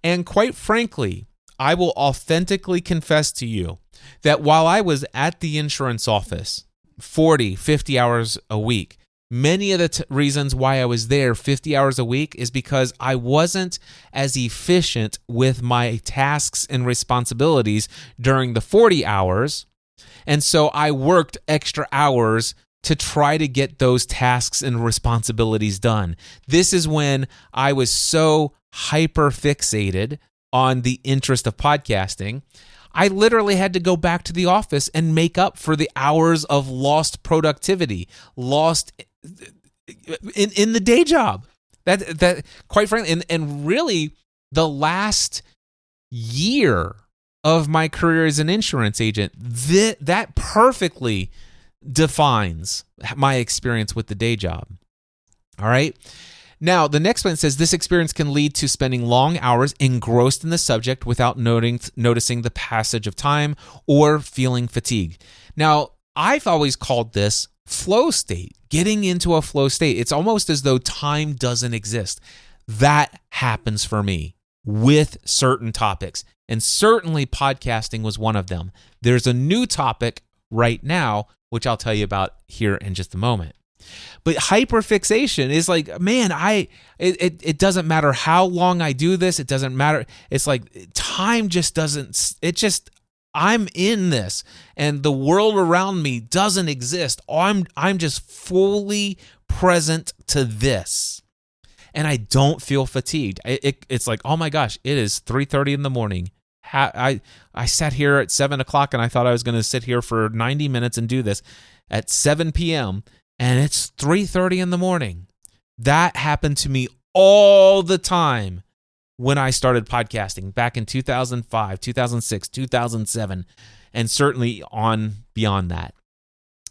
And quite frankly, I will authentically confess to you that while I was at the insurance office 40, 50 hours a week, many of the reasons why I was there 50 hours a week is because I wasn't as efficient with my tasks and responsibilities during the 40 hours. And so I worked extra hours to try to get those tasks and responsibilities done. This is when I was so hyper-fixated on the interest of podcasting, I literally had to go back to the office and make up for the hours of lost productivity, lost in the day job. That quite frankly, and really the last year of my career as an insurance agent, that perfectly defines my experience with the day job. All right. Now, the next one says this experience can lead to spending long hours engrossed in the subject without noticing the passage of time or feeling fatigue. Now, I've always called this flow state, getting into a flow state. It's almost as though time doesn't exist. That happens for me with certain topics. And certainly podcasting was one of them. There's a new topic right now, which I'll tell you about here in just a moment. But hyperfixation is like, man, it doesn't matter how long I do this. It doesn't matter. It's like time just doesn't, I'm in this and the world around me doesn't exist. I'm just fully present to this. And I don't feel fatigued. It's like, oh my gosh, it is 3:30 in the morning. I sat here at 7 o'clock and I thought I was going to sit here for 90 minutes and do this at 7 p.m. and it's 3:30 in the morning. That happened to me all the time when I started podcasting back in 2005, 2006, 2007, and certainly on beyond that.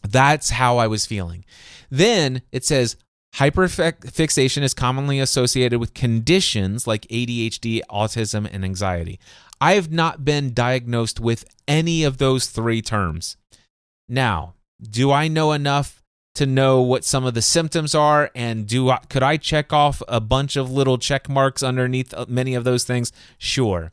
That's how I was feeling. Then it says, hyperfixation is commonly associated with conditions like ADHD, autism, and anxiety. I have not been diagnosed with any of those three terms. Now, do I know enough to know what some of the symptoms are, and could I check off a bunch of little check marks underneath many of those things? Sure.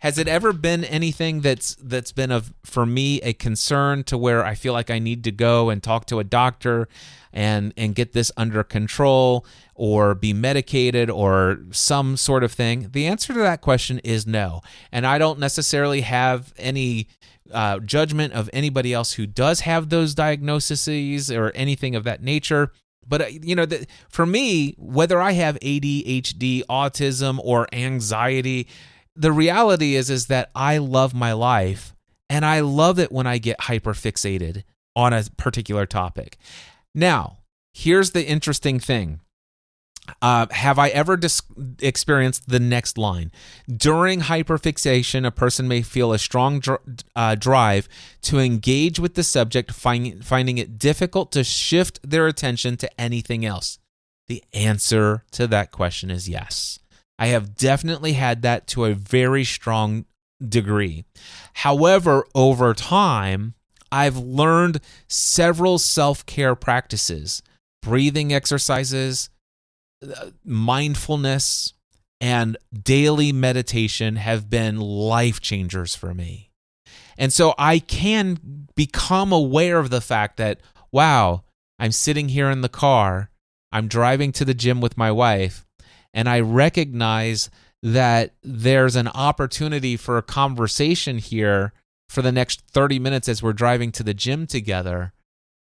Has it ever been anything that's been for me a concern to where I feel like I need to go and talk to a doctor and get this under control or be medicated or some sort of thing? The answer to that question is no. And I don't necessarily have any judgment of anybody else who does have those diagnoses or anything of that nature. But, for me, whether I have ADHD, autism, or anxiety, the reality is that I love my life, and I love it when I get hyperfixated on a particular topic. Now, here's the interesting thing. Have I ever experienced the next line? During hyperfixation, a person may feel a strong drive to engage with the subject, finding it difficult to shift their attention to anything else. The answer to that question is yes. I have definitely had that to a very strong degree. However, over time, I've learned several self-care practices, breathing exercises, mindfulness, and daily meditation have been life changers for me. And so I can become aware of the fact that, wow, I'm sitting here in the car, I'm driving to the gym with my wife, and I recognize that there's an opportunity for a conversation here for the next 30 minutes as we're driving to the gym together.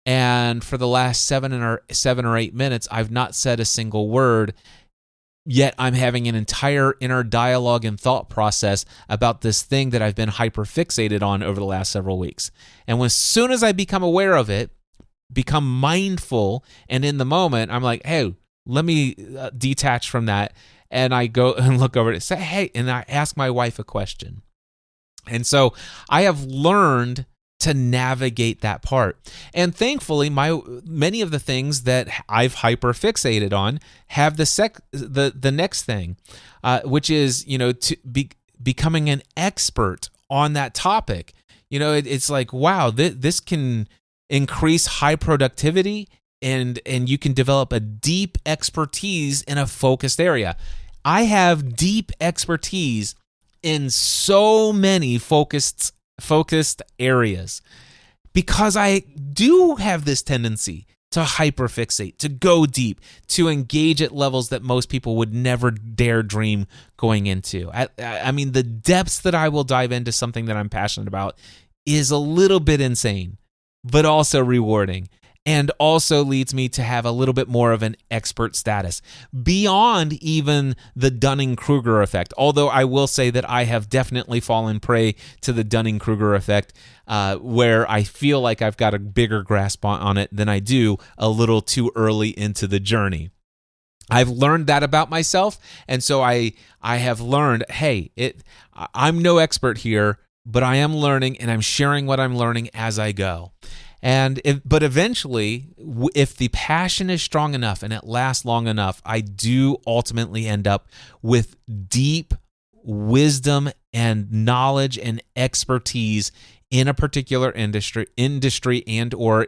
And for the last 7 or 8 minutes, I've not said a single word, yet I'm having an entire inner dialogue and thought process about this thing that I've been hyperfixated on over the last several weeks. And as soon as I become aware of it, become mindful, and in the moment, I'm like, hey, let me detach from that. And I go and look over it and say, hey, and I ask my wife a question. And so I have learned to navigate that part. And thankfully, many of the things that I've hyperfixated on have the next thing, which is, becoming an expert on that topic. It's like, wow, this can increase high productivity, and you can develop a deep expertise in a focused area. I have deep expertise in so many focused areas because I do have this tendency to hyperfixate, to go deep, to engage at levels that most people would never dare dream going into. I mean, the depths that I will dive into something that I'm passionate about is a little bit insane, but also rewarding, and also leads me to have a little bit more of an expert status beyond even the Dunning-Kruger effect. Although I will say that I have definitely fallen prey to the Dunning-Kruger effect, where I feel like I've got a bigger grasp on it than I do a little too early into the journey. I've learned that about myself, and so I have learned, hey, I'm no expert here, but I am learning, and I'm sharing what I'm learning as I go. But eventually, if the passion is strong enough and it lasts long enough, I do ultimately end up with deep wisdom and knowledge and expertise in a particular industry and or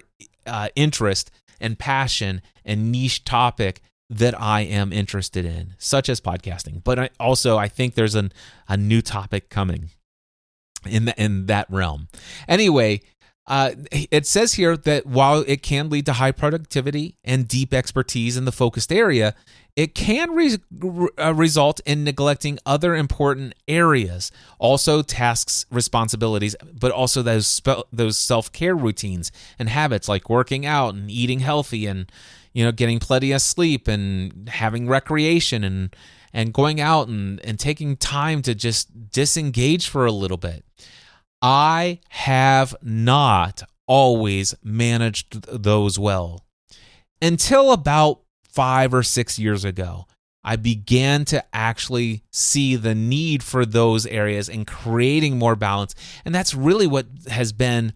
interest and passion and niche topic that I am interested in, such as podcasting. But I think there's a new topic coming in that realm. Anyway, it says here that while it can lead to high productivity and deep expertise in the focused area, it can result in neglecting other important areas, also tasks, responsibilities, but also those self-care routines and habits like working out and eating healthy and getting plenty of sleep and having recreation and going out and taking time to just disengage for a little bit. I have not always managed those well. Until about 5 or 6 years ago, I began to actually see the need for those areas and creating more balance. And that's really what has been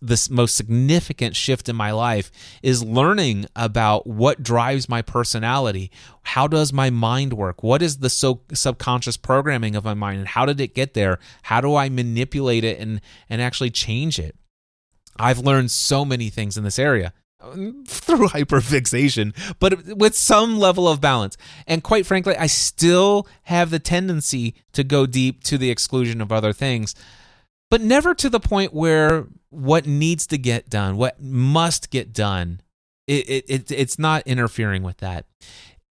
this most significant shift in my life, is learning about what drives my personality. How does my mind work? What is the subconscious programming of my mind, and how did it get there? How do I manipulate it and actually change it? I've learned so many things in this area through hyperfixation, but with some level of balance. And quite frankly, I still have the tendency to go deep to the exclusion of other things, but never to the point where what needs to get done, what must get done, it's not interfering with that.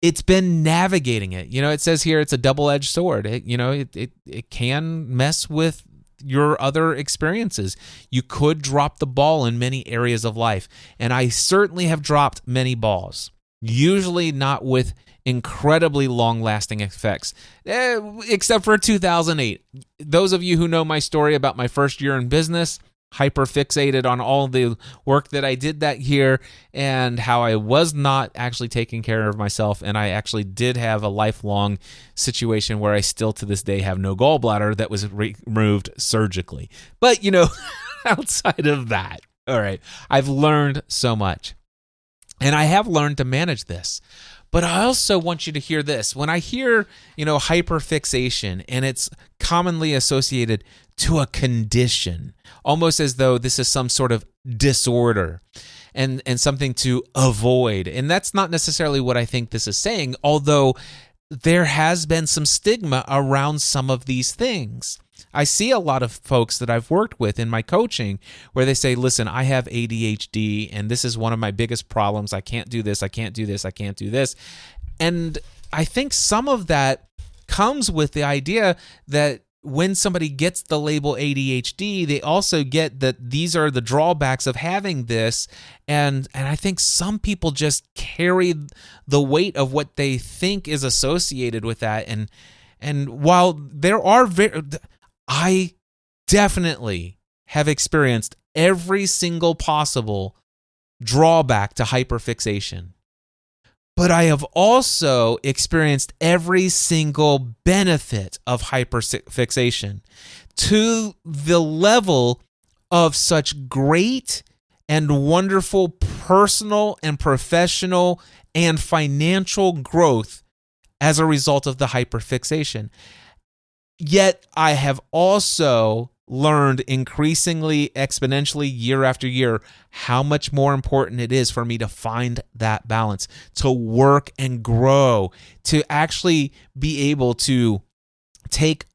It's been navigating it. It says here it's a double-edged sword. It can mess with your other experiences. You could drop the ball in many areas of life, and I certainly have dropped many balls, usually not with incredibly long-lasting effects, except for 2008. Those of you who know my story about my first year in business, hyper-fixated on all the work that I did that year and how I was not actually taking care of myself, and I actually did have a lifelong situation where I still to this day have no gallbladder that was removed surgically. But, outside of that, all right, I've learned so much, and I have learned to manage this. But I also want you to hear this. When I hear, hyperfixation, and it's commonly associated to a condition, almost as though this is some sort of disorder and something to avoid. And that's not necessarily what I think this is saying, although there has been some stigma around some of these things. I see a lot of folks that I've worked with in my coaching where they say, listen, I have ADHD and this is one of my biggest problems. I can't do this. I can't do this. I can't do this. And I think some of that comes with the idea that when somebody gets the label ADHD, they also get that these are the drawbacks of having this. And I think some people just carry the weight of what they think is associated with that. And while there are I definitely have experienced every single possible drawback to hyperfixation, but I have also experienced every single benefit of hyperfixation to the level of such great and wonderful personal and professional and financial growth as a result of the hyperfixation. Yet I have also learned increasingly, exponentially, year after year, how much more important it is for me to find that balance, to work and grow, to actually be able to take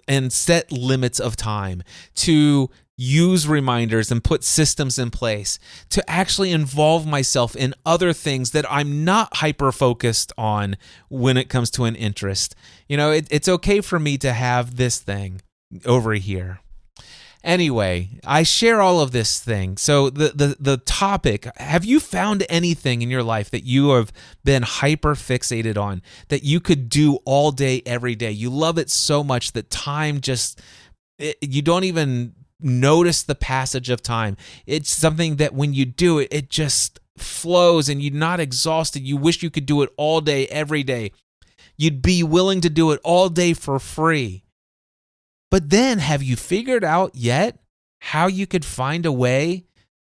and set limits of time, to use reminders and put systems in place, to actually involve myself in other things that I'm not hyper-focused on when it comes to an interest. It's okay for me to have this thing over here. Anyway, I share all of this thing. So the topic, have you found anything in your life that you have been hyper fixated on that you could do all day, every day? You love it so much that time you don't even notice the passage of time. It's something that when you do it, it just flows and you're not exhausted. You wish you could do it all day, every day. You'd be willing to do it all day for free. But then have you figured out yet how you could find a way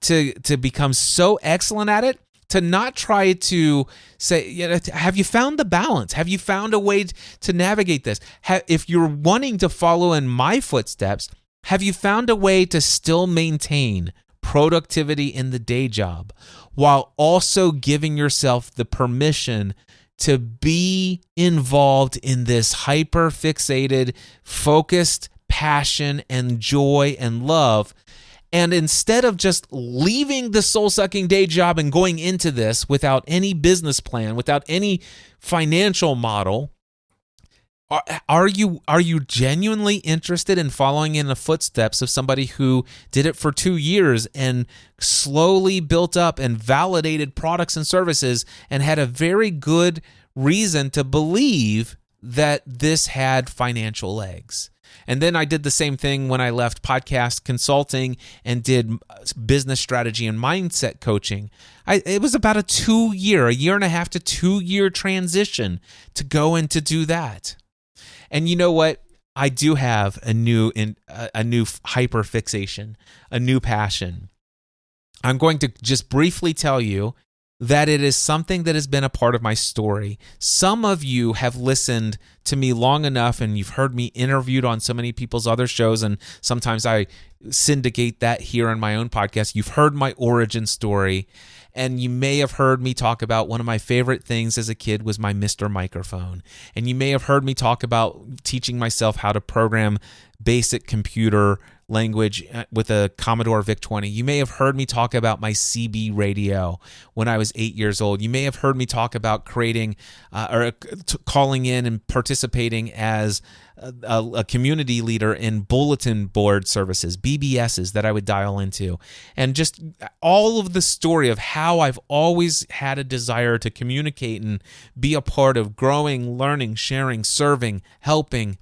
to become so excellent at it, to not try to say, have you found the balance? Have you found a way to navigate this? If you're wanting to follow in my footsteps, have you found a way to still maintain productivity in the day job while also giving yourself the permission to be involved in this hyper-fixated, focused passion and joy and love. And instead of just leaving the soul-sucking day job and going into this without any business plan, without any financial model, are you genuinely interested in following in the footsteps of somebody who did it for 2 years and slowly built up and validated products and services and had a very good reason to believe that this had financial legs? And then I did the same thing when I left podcast consulting and did business strategy and mindset coaching. It was about a year and a half to 2 year transition to go and to do that. And you know what? I do have a new hyper fixation, a new passion. I'm going to just briefly tell you that it is something that has been a part of my story. Some of you have listened to me long enough and you've heard me interviewed on so many people's other shows, and sometimes I syndicate that here on my own podcast. You've heard my origin story, and you may have heard me talk about one of my favorite things as a kid was my Mr. Microphone. And you may have heard me talk about teaching myself how to program basic computer language with a Commodore VIC-20. You may have heard me talk about my CB radio when I was 8 years old. You may have heard me talk about creating calling in and participating as a community leader in bulletin board services, BBSs that I would dial into. And just all of the story of how I've always had a desire to communicate and be a part of growing, learning, sharing, serving, helping,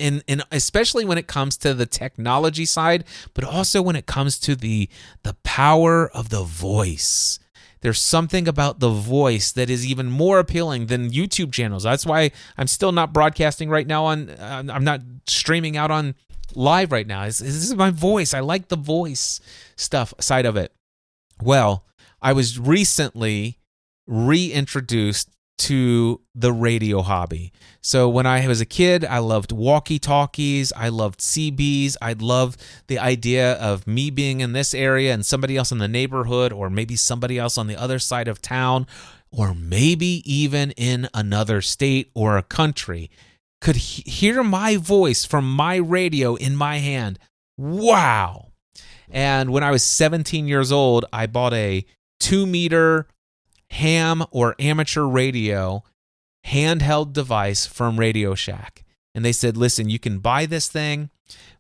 and especially when it comes to the technology side, but also when it comes to the power of the voice. There's something about the voice that is even more appealing than YouTube channels. That's why I'm still not broadcasting right now I'm not streaming out on live right now. This is my voice. I like the voice stuff side of it. Well, I was recently reintroduced to the radio hobby. So when I was a kid, I loved walkie-talkies, I loved CBs, I loved the idea of me being in this area and somebody else in the neighborhood, or maybe somebody else on the other side of town, or maybe even in another state or a country, could hear my voice from my radio in my hand. Wow. And when I was 17 years old, I bought a 2-meter ham or amateur radio handheld device from Radio Shack. And they said, listen, you can buy this thing,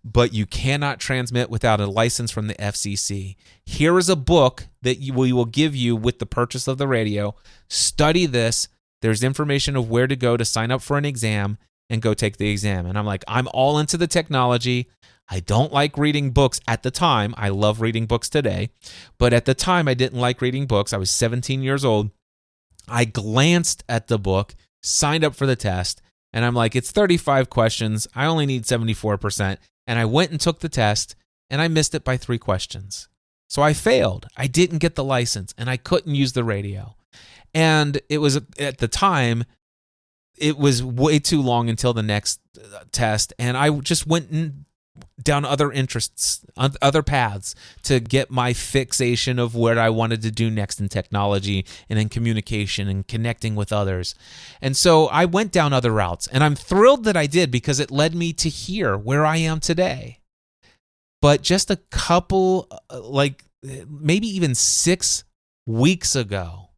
but you cannot transmit without a license from the FCC. Here is a book that we will give you with the purchase of the radio. Study this. There's information of where to go to sign up for an exam and go take the exam. And I'm like, I'm all into the technology. I don't like reading books at the time. I love reading books today. But at the time, I didn't like reading books. I was 17 years old. I glanced at the book, signed up for the test, and I'm like, it's 35 questions. I only need 74%. And I went and took the test, and I missed it by 3 questions. So I failed. I didn't get the license, and I couldn't use the radio. And it was, at the time, it was way too long until the next test, and I just went down other interests, other paths to get my fixation of what I wanted to do next in technology and in communication and connecting with others. And so I went down other routes, and I'm thrilled that I did because it led me to here, where I am today. But just a couple, maybe even 6 weeks ago,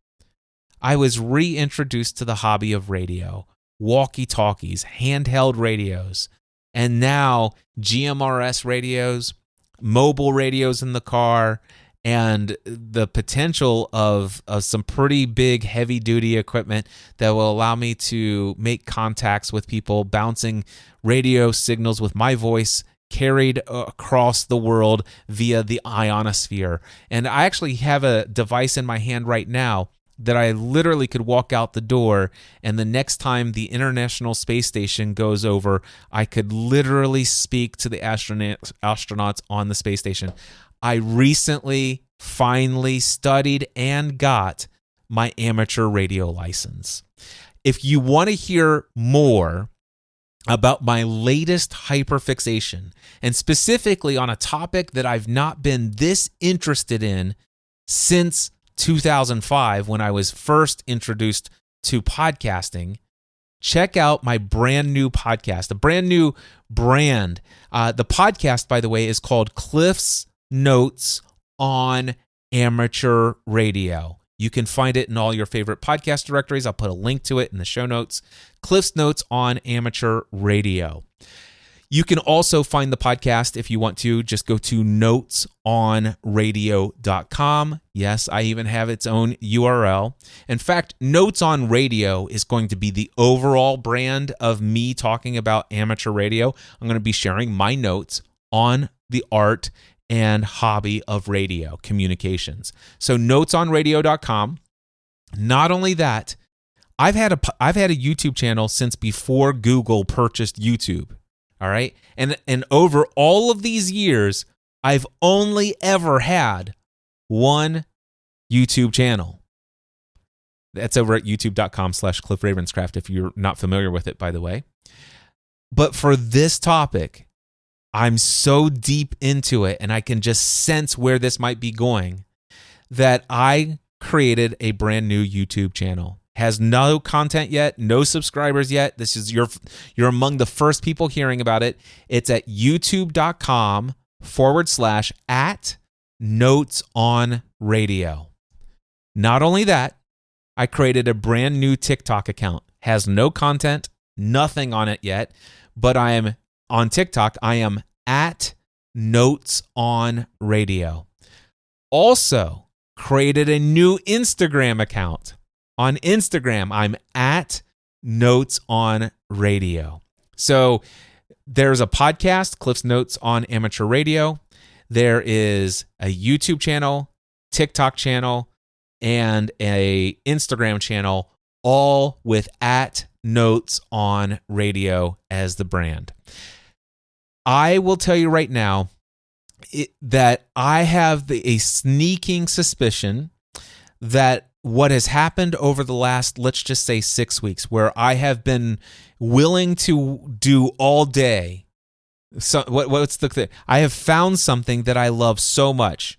I was reintroduced to the hobby of radio, walkie-talkies, handheld radios, and now GMRS radios, mobile radios in the car, and the potential of some pretty big heavy-duty equipment that will allow me to make contacts with people, bouncing radio signals with my voice carried across the world via the ionosphere. And I actually have a device in my hand right now that I literally could walk out the door, and the next time the International Space Station goes over, I could literally speak to the astronauts on the space station. I recently finally studied and got my amateur radio license. If you want to hear more about my latest hyperfixation, and specifically on a topic that I've not been this interested in since 2005 when I was first introduced to podcasting. Check out my brand new podcast, a brand new brand. The podcast, by the way, is called Cliff's Notes on Amateur Radio. You can find it in all your favorite podcast directories. I'll put a link to it in the show notes. Cliff's Notes on Amateur Radio. You can also find the podcast if you want to. Just go to notesonradio.com. Yes, I even have its own URL. In fact, Notes on Radio is going to be the overall brand of me talking about amateur radio. I'm going to be sharing my notes on the art and hobby of radio communications. So notesonradio.com. Not only that, I've had a YouTube channel since before Google purchased YouTube. All right? And over all of these years, I've only ever had one YouTube channel. That's over at youtube.com/Cliff Ravenscraft if you're not familiar with it, by the way. But for this topic, I'm so deep into it and I can just sense where this might be going that I created a brand new YouTube channel. Has no content yet, no subscribers yet. This is you're among the first people hearing about it. It's at youtube.com/@notesonradio. Not only that, I created a brand new TikTok account. Has no content, nothing on it yet, but I am on TikTok. I am at Notes on Radio. Also created a new Instagram account. On Instagram, I'm at Notes on Radio. So there's a podcast, Cliff's Notes on Amateur Radio. There is a YouTube channel, TikTok channel, and a Instagram channel, all with at Notes on Radio as the brand. I will tell you right now that I have a sneaking suspicion that what has happened over the last, let's just say 6 weeks, where I have been willing to do all day. So what's the thing? I have found something that I love so much,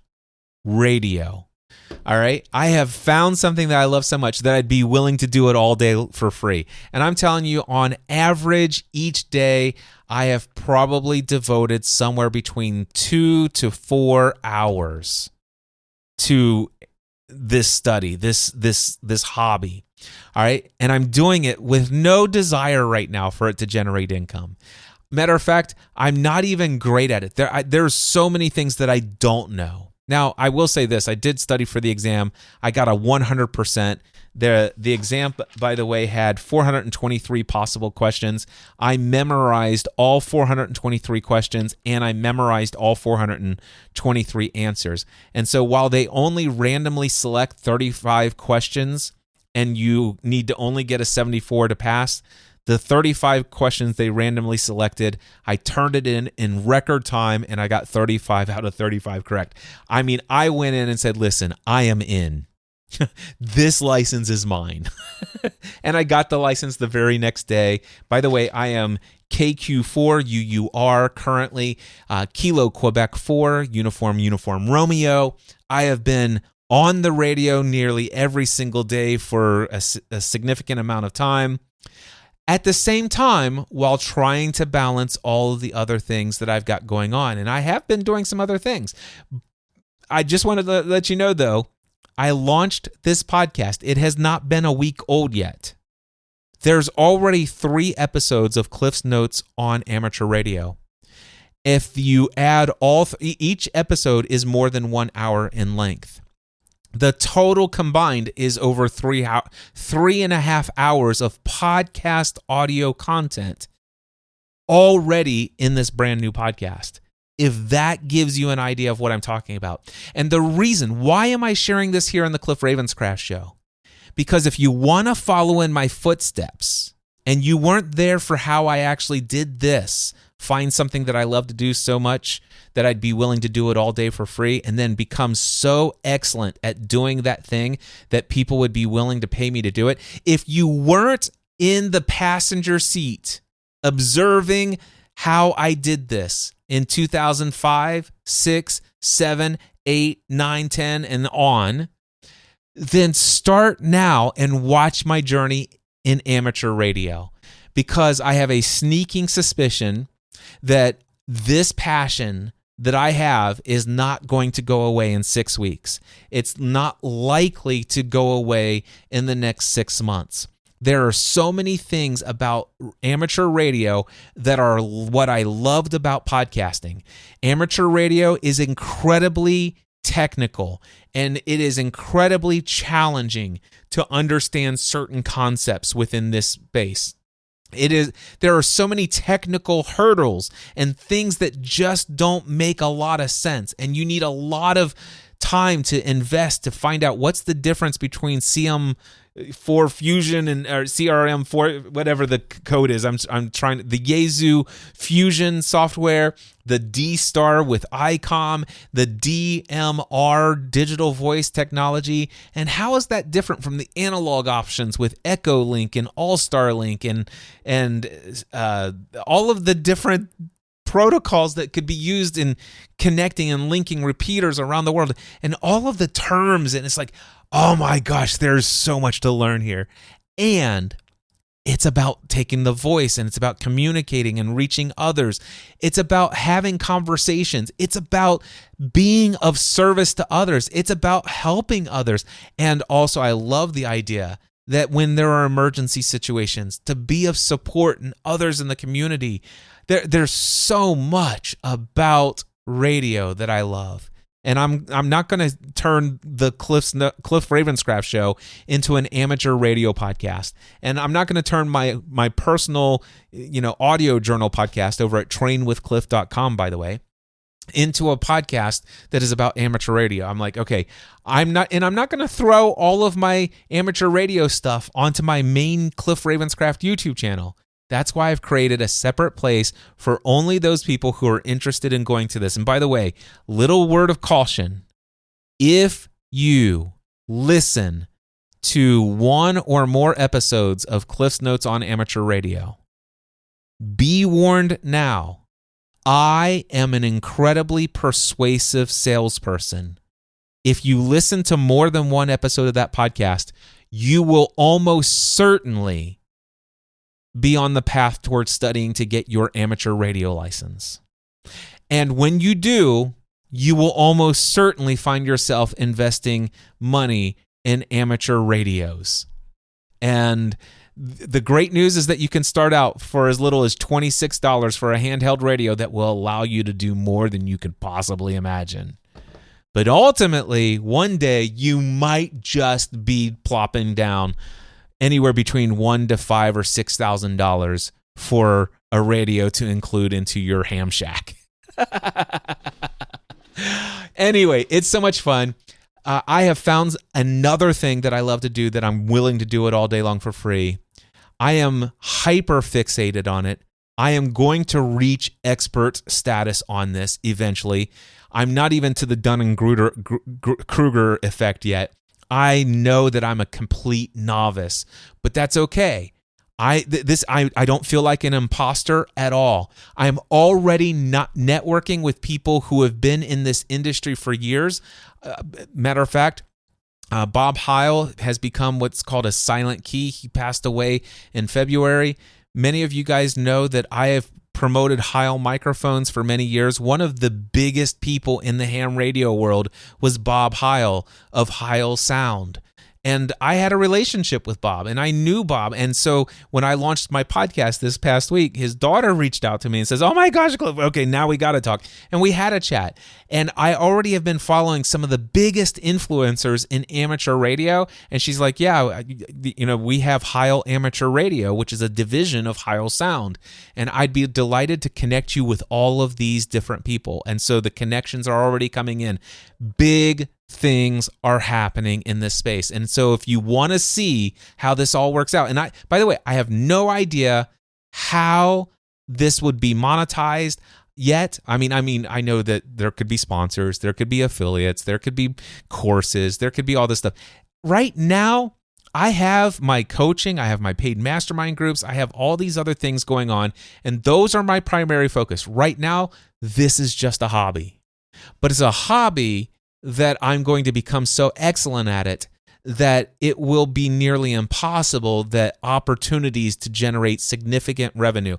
radio. All right. I have found something that I love so much that I'd be willing to do it all day for free. And I'm telling you, on average, each day, I have probably devoted somewhere between 2 to 4 hours to this study, this hobby. All right. And I'm doing it with no desire right now for it to generate income. Matter of fact, I'm not even great at it. There's so many things that I don't know. Now, I will say this. I did study for the exam. I got a 100%. The exam, by the way, had 423 possible questions. I memorized all 423 questions, and I memorized all 423 answers. And so while they only randomly select 35 questions, and you need to only get a 74 to pass, the 35 questions they randomly selected, I turned it in record time, and I got 35 out of 35 correct. I mean, I went in and said, listen, I am in. This license is mine. And I got the license the very next day. By the way, I am KQ4 UUR currently, Kilo Quebec 4, Uniform Romeo. I have been on the radio nearly every single day for a significant amount of time. At the same time, while trying to balance all of the other things that I've got going on. And I have been doing some other things. I just wanted to let you know, though, I launched this podcast. It has not been a week old yet. There's already 3 episodes of Cliff's Notes on Amateur Radio. If you add each episode is more than 1 hour in length. The total combined is over 3.5 hours of podcast audio content already in this brand new podcast. If that gives you an idea of what I'm talking about. And the reason, why am I sharing this here on the Cliff Ravenscraft Show? Because if you want to follow in my footsteps and you weren't there for how I actually did this, find something that I love to do so much that I'd be willing to do it all day for free, and then become so excellent at doing that thing that people would be willing to pay me to do it. If you weren't in the passenger seat observing how I did this in 2005, 6, 7, 8, 9, 10, and on, then start now and watch my journey in amateur radio, because I have a sneaking suspicion that this passion that I have is not going to go away in 6 weeks. It's not likely to go away in the next 6 months. There are so many things about amateur radio that are what I loved about podcasting. Amateur radio is incredibly technical, and it is incredibly challenging to understand certain concepts within this space. There are so many technical hurdles and things that just don't make a lot of sense, and you need a lot of time to invest to find out what's the difference between CM4 Fusion and or CRM4, whatever the code is. I'm trying the Yaesu Fusion software, the D-Star with ICOM, the DMR digital voice technology, and how is that different from the analog options with Echo Link and All-Star Link and all of the different protocols that could be used in connecting and linking repeaters around the world, and all of the terms, and it's like, oh my gosh, there's so much to learn here. And it's about taking the voice, and it's about communicating and reaching others. It's about having conversations. It's about being of service to others. It's about helping others. And also, I love the idea that when there are emergency situations, to be of support and others in the community. There's so much about radio that I love. And I'm not going to turn the Cliff Ravenscraft show into an amateur radio podcast, and I'm not going to turn my personal audio journal podcast over at trainwithcliff.com, by the way, into a podcast that is about amateur radio. I'm like, okay, I'm not going to throw all of my amateur radio stuff onto my main Cliff Ravenscraft YouTube channel. That's why I've created a separate place for only those people who are interested in going to this. And by the way, little word of caution: if you listen to one or more episodes of Cliff's Notes on Amateur Radio, be warned now, I am an incredibly persuasive salesperson. If you listen to more than one episode of that podcast, you will almost certainly be on the path towards studying to get your amateur radio license. And when you do, you will almost certainly find yourself investing money in amateur radios. And the great news is that you can start out for as little as $26 for a handheld radio that will allow you to do more than you could possibly imagine. But ultimately, one day you might just be plopping down anywhere between $1,000 to $5,000 or $6,000 for a radio to include into your ham shack. Anyway, it's so much fun. I have found another thing that I love to do that I'm willing to do it all day long for free. I am hyper-fixated on it. I am going to reach expert status on this eventually. I'm not even to the Dunning-Kruger effect yet. I know that I'm a complete novice, but that's okay. I don't feel like an imposter at all. I'm already not networking with people who have been in this industry for years. Matter of fact, Bob Heil has become what's called a silent key. He passed away in February. Many of you guys know that I have promoted Heil microphones for many years. One of the biggest people in the ham radio world was Bob Heil of Heil Sound. And I had a relationship with Bob, and I knew Bob. And so when I launched my podcast this past week, his daughter reached out to me and says, "Oh my gosh, Cliff, okay, now we got to talk." And we had a chat. And I already have been following some of the biggest influencers in amateur radio. And she's like, "Yeah, we have Heil Amateur Radio, which is a division of Heil Sound. And I'd be delighted to connect you with all of these different people." And so the connections are already coming in. Big things are happening in this space. And so if you want to see how this all works out, and by the way, I have no idea how this would be monetized yet. I mean, I know that there could be sponsors, there could be affiliates, there could be courses, there could be all this stuff. Right now, I have my coaching, I have my paid mastermind groups, I have all these other things going on, and those are my primary focus. Right now, this is just a hobby. But it's a hobby that I'm going to become so excellent at it that it will be nearly impossible that opportunities to generate significant revenue.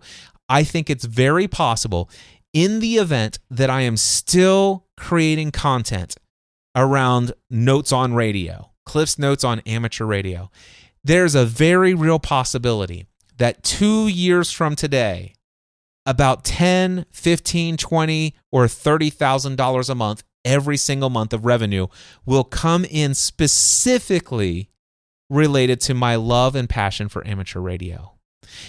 I think it's very possible in the event that I am still creating content around Notes on Radio, Cliff's Notes on Amateur Radio. There's a very real possibility that 2 years from today, about $10, $15, $20, or $30,000 a month, every single month of revenue will come in specifically related to my love and passion for amateur radio.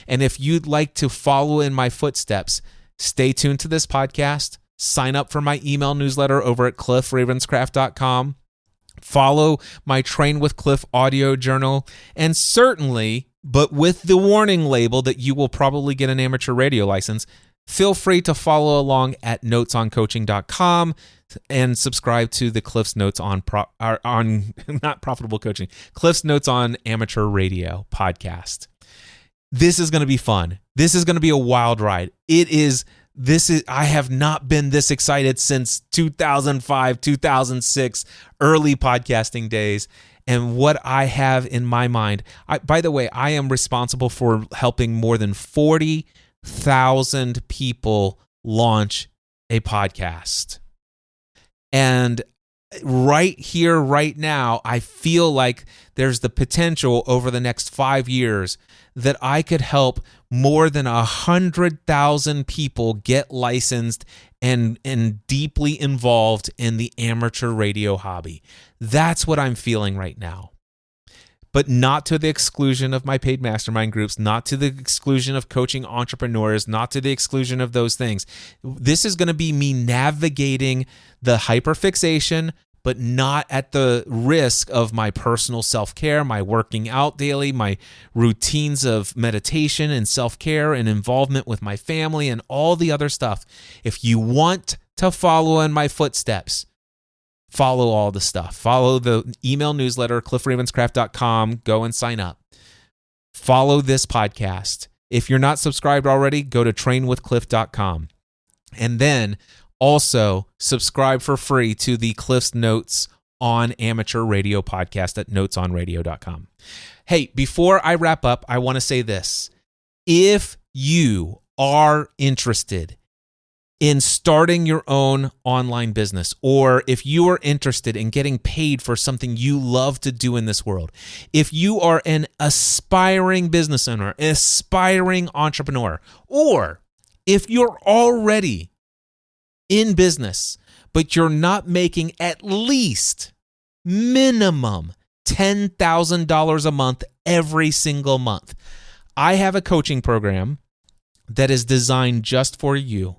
And if you'd like to follow in my footsteps, stay tuned to this podcast, sign up for my email newsletter over at cliffravenscraft.com, follow my Train with Cliff audio journal, and certainly, but with the warning label that you will probably get an amateur radio license, feel free to follow along at notesoncoaching.com and subscribe to the Cliff's Notes on not profitable coaching, Cliff's Notes on Amateur Radio podcast. This is going to be fun. This is going to be a wild ride. I have not been this excited since 2005, 2006, early podcasting days. And what I have in my mind, by the way, I am responsible for helping more than 40,000 people launch a podcast. And right here, right now, I feel like there's the potential over the next 5 years that I could help more than 100,000 people get licensed and deeply involved in the amateur radio hobby. That's what I'm feeling right now. But not to the exclusion of my paid mastermind groups, not to the exclusion of coaching entrepreneurs, not to the exclusion of those things. This is going to be me navigating the hyper-fixation, but not at the risk of my personal self-care, my working out daily, my routines of meditation and self-care and involvement with my family and all the other stuff. If you want to follow in my footsteps, follow all the stuff. Follow the email newsletter, cliffravenscraft.com. Go and sign up. Follow this podcast. If you're not subscribed already, go to trainwithcliff.com. And then also subscribe for free to the Cliff's Notes on Amateur Radio podcast at notesonradio.com. Hey, before I wrap up, I want to say this. If you are interested in starting your own online business, or if you are interested in getting paid for something you love to do in this world, if you are an aspiring business owner, an aspiring entrepreneur, or if you're already in business, but you're not making at least minimum $10,000 a month every single month, I have a coaching program that is designed just for you.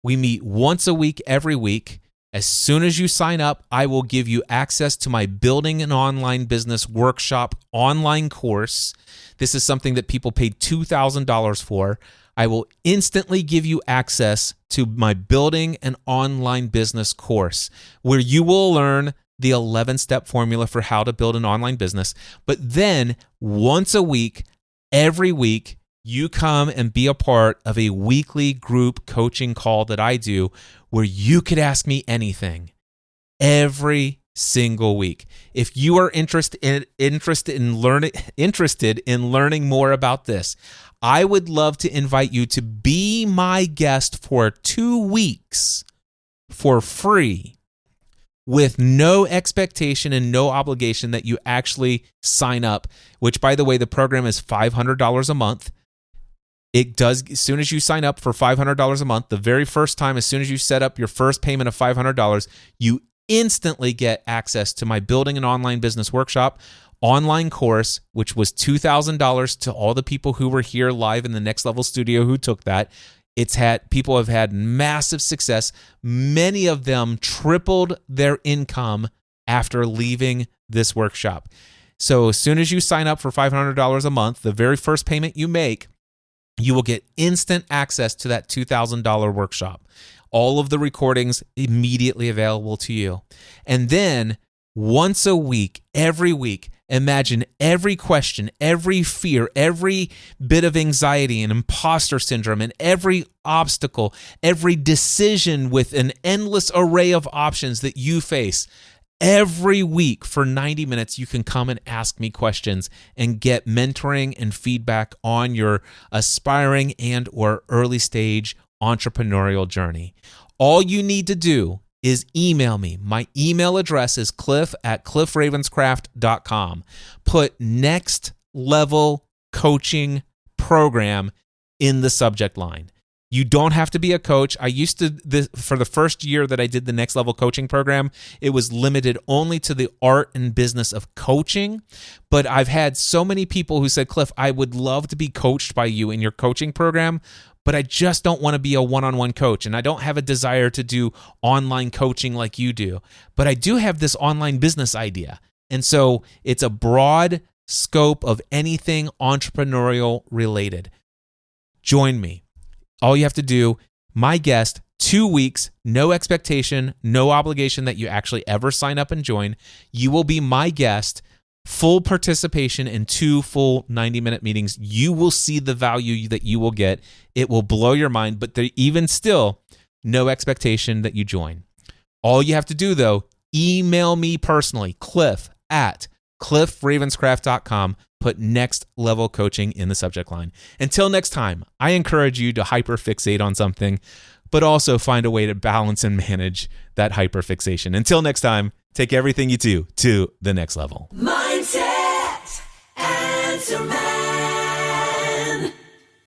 We meet once a week, every week. As soon as you sign up, I will give you access to my Building an Online Business Workshop online course. This is something that people paid $2,000 for. I will instantly give you access to my Building an Online Business course, where you will learn the 11-step formula for how to build an online business. But then once a week, every week, you come and be a part of a weekly group coaching call that I do where you could ask me anything every single week. If you are interested in learning more about this, I would love to invite you to be my guest for 2 weeks for free, with no expectation and no obligation that you actually sign up, which, by the way, the program is $500 a month. It does, as soon as you sign up for $500 a month, the very first time, as soon as you set up your first payment of $500, you instantly get access to my Building an Online Business Workshop online course, which was $2,000 to all the people who were here live in the Next Level Studio who took that. People have had massive success. Many of them tripled their income after leaving this workshop. So as soon as you sign up for $500 a month, the very first payment you make, you will get instant access to that $2,000 workshop. All of the recordings immediately available to you. And then once a week, every week, Imagine every question, every fear, every bit of anxiety and imposter syndrome, and every obstacle, every decision with an endless array of options that you face. Every week for 90 minutes, you can come and ask me questions and get mentoring and feedback on your aspiring and or early stage entrepreneurial journey. All you need to do is email me. My email address is cliff@cliffravenscraft.com. Put next level coaching program in the subject line. You don't have to be a coach. I used to, for the first year that I did the next level coaching program, it was limited only to the art and business of coaching. But I've had so many people who said, Cliff, I would love to be coached by you in your coaching program, but I just don't want to be a one-on-one coach. And I don't have a desire to do online coaching like you do. But I do have this online business idea. And so it's a broad scope of anything entrepreneurial related. Join me. All you have to do, my guest, 2 weeks, no expectation, no obligation that you actually ever sign up and join. You will be my guest, full participation in 2 full 90-minute meetings. You will see the value that you will get. It will blow your mind, but there, even still, no expectation that you join. All you have to do, though, email me personally, cliff@cliffravenscraft.com. Put next level coaching in the subject line. Until next time, I encourage you to hyper-fixate on something, but also find a way to balance and manage that hyper-fixation. Until next time, take everything you do to the next level. Mindset and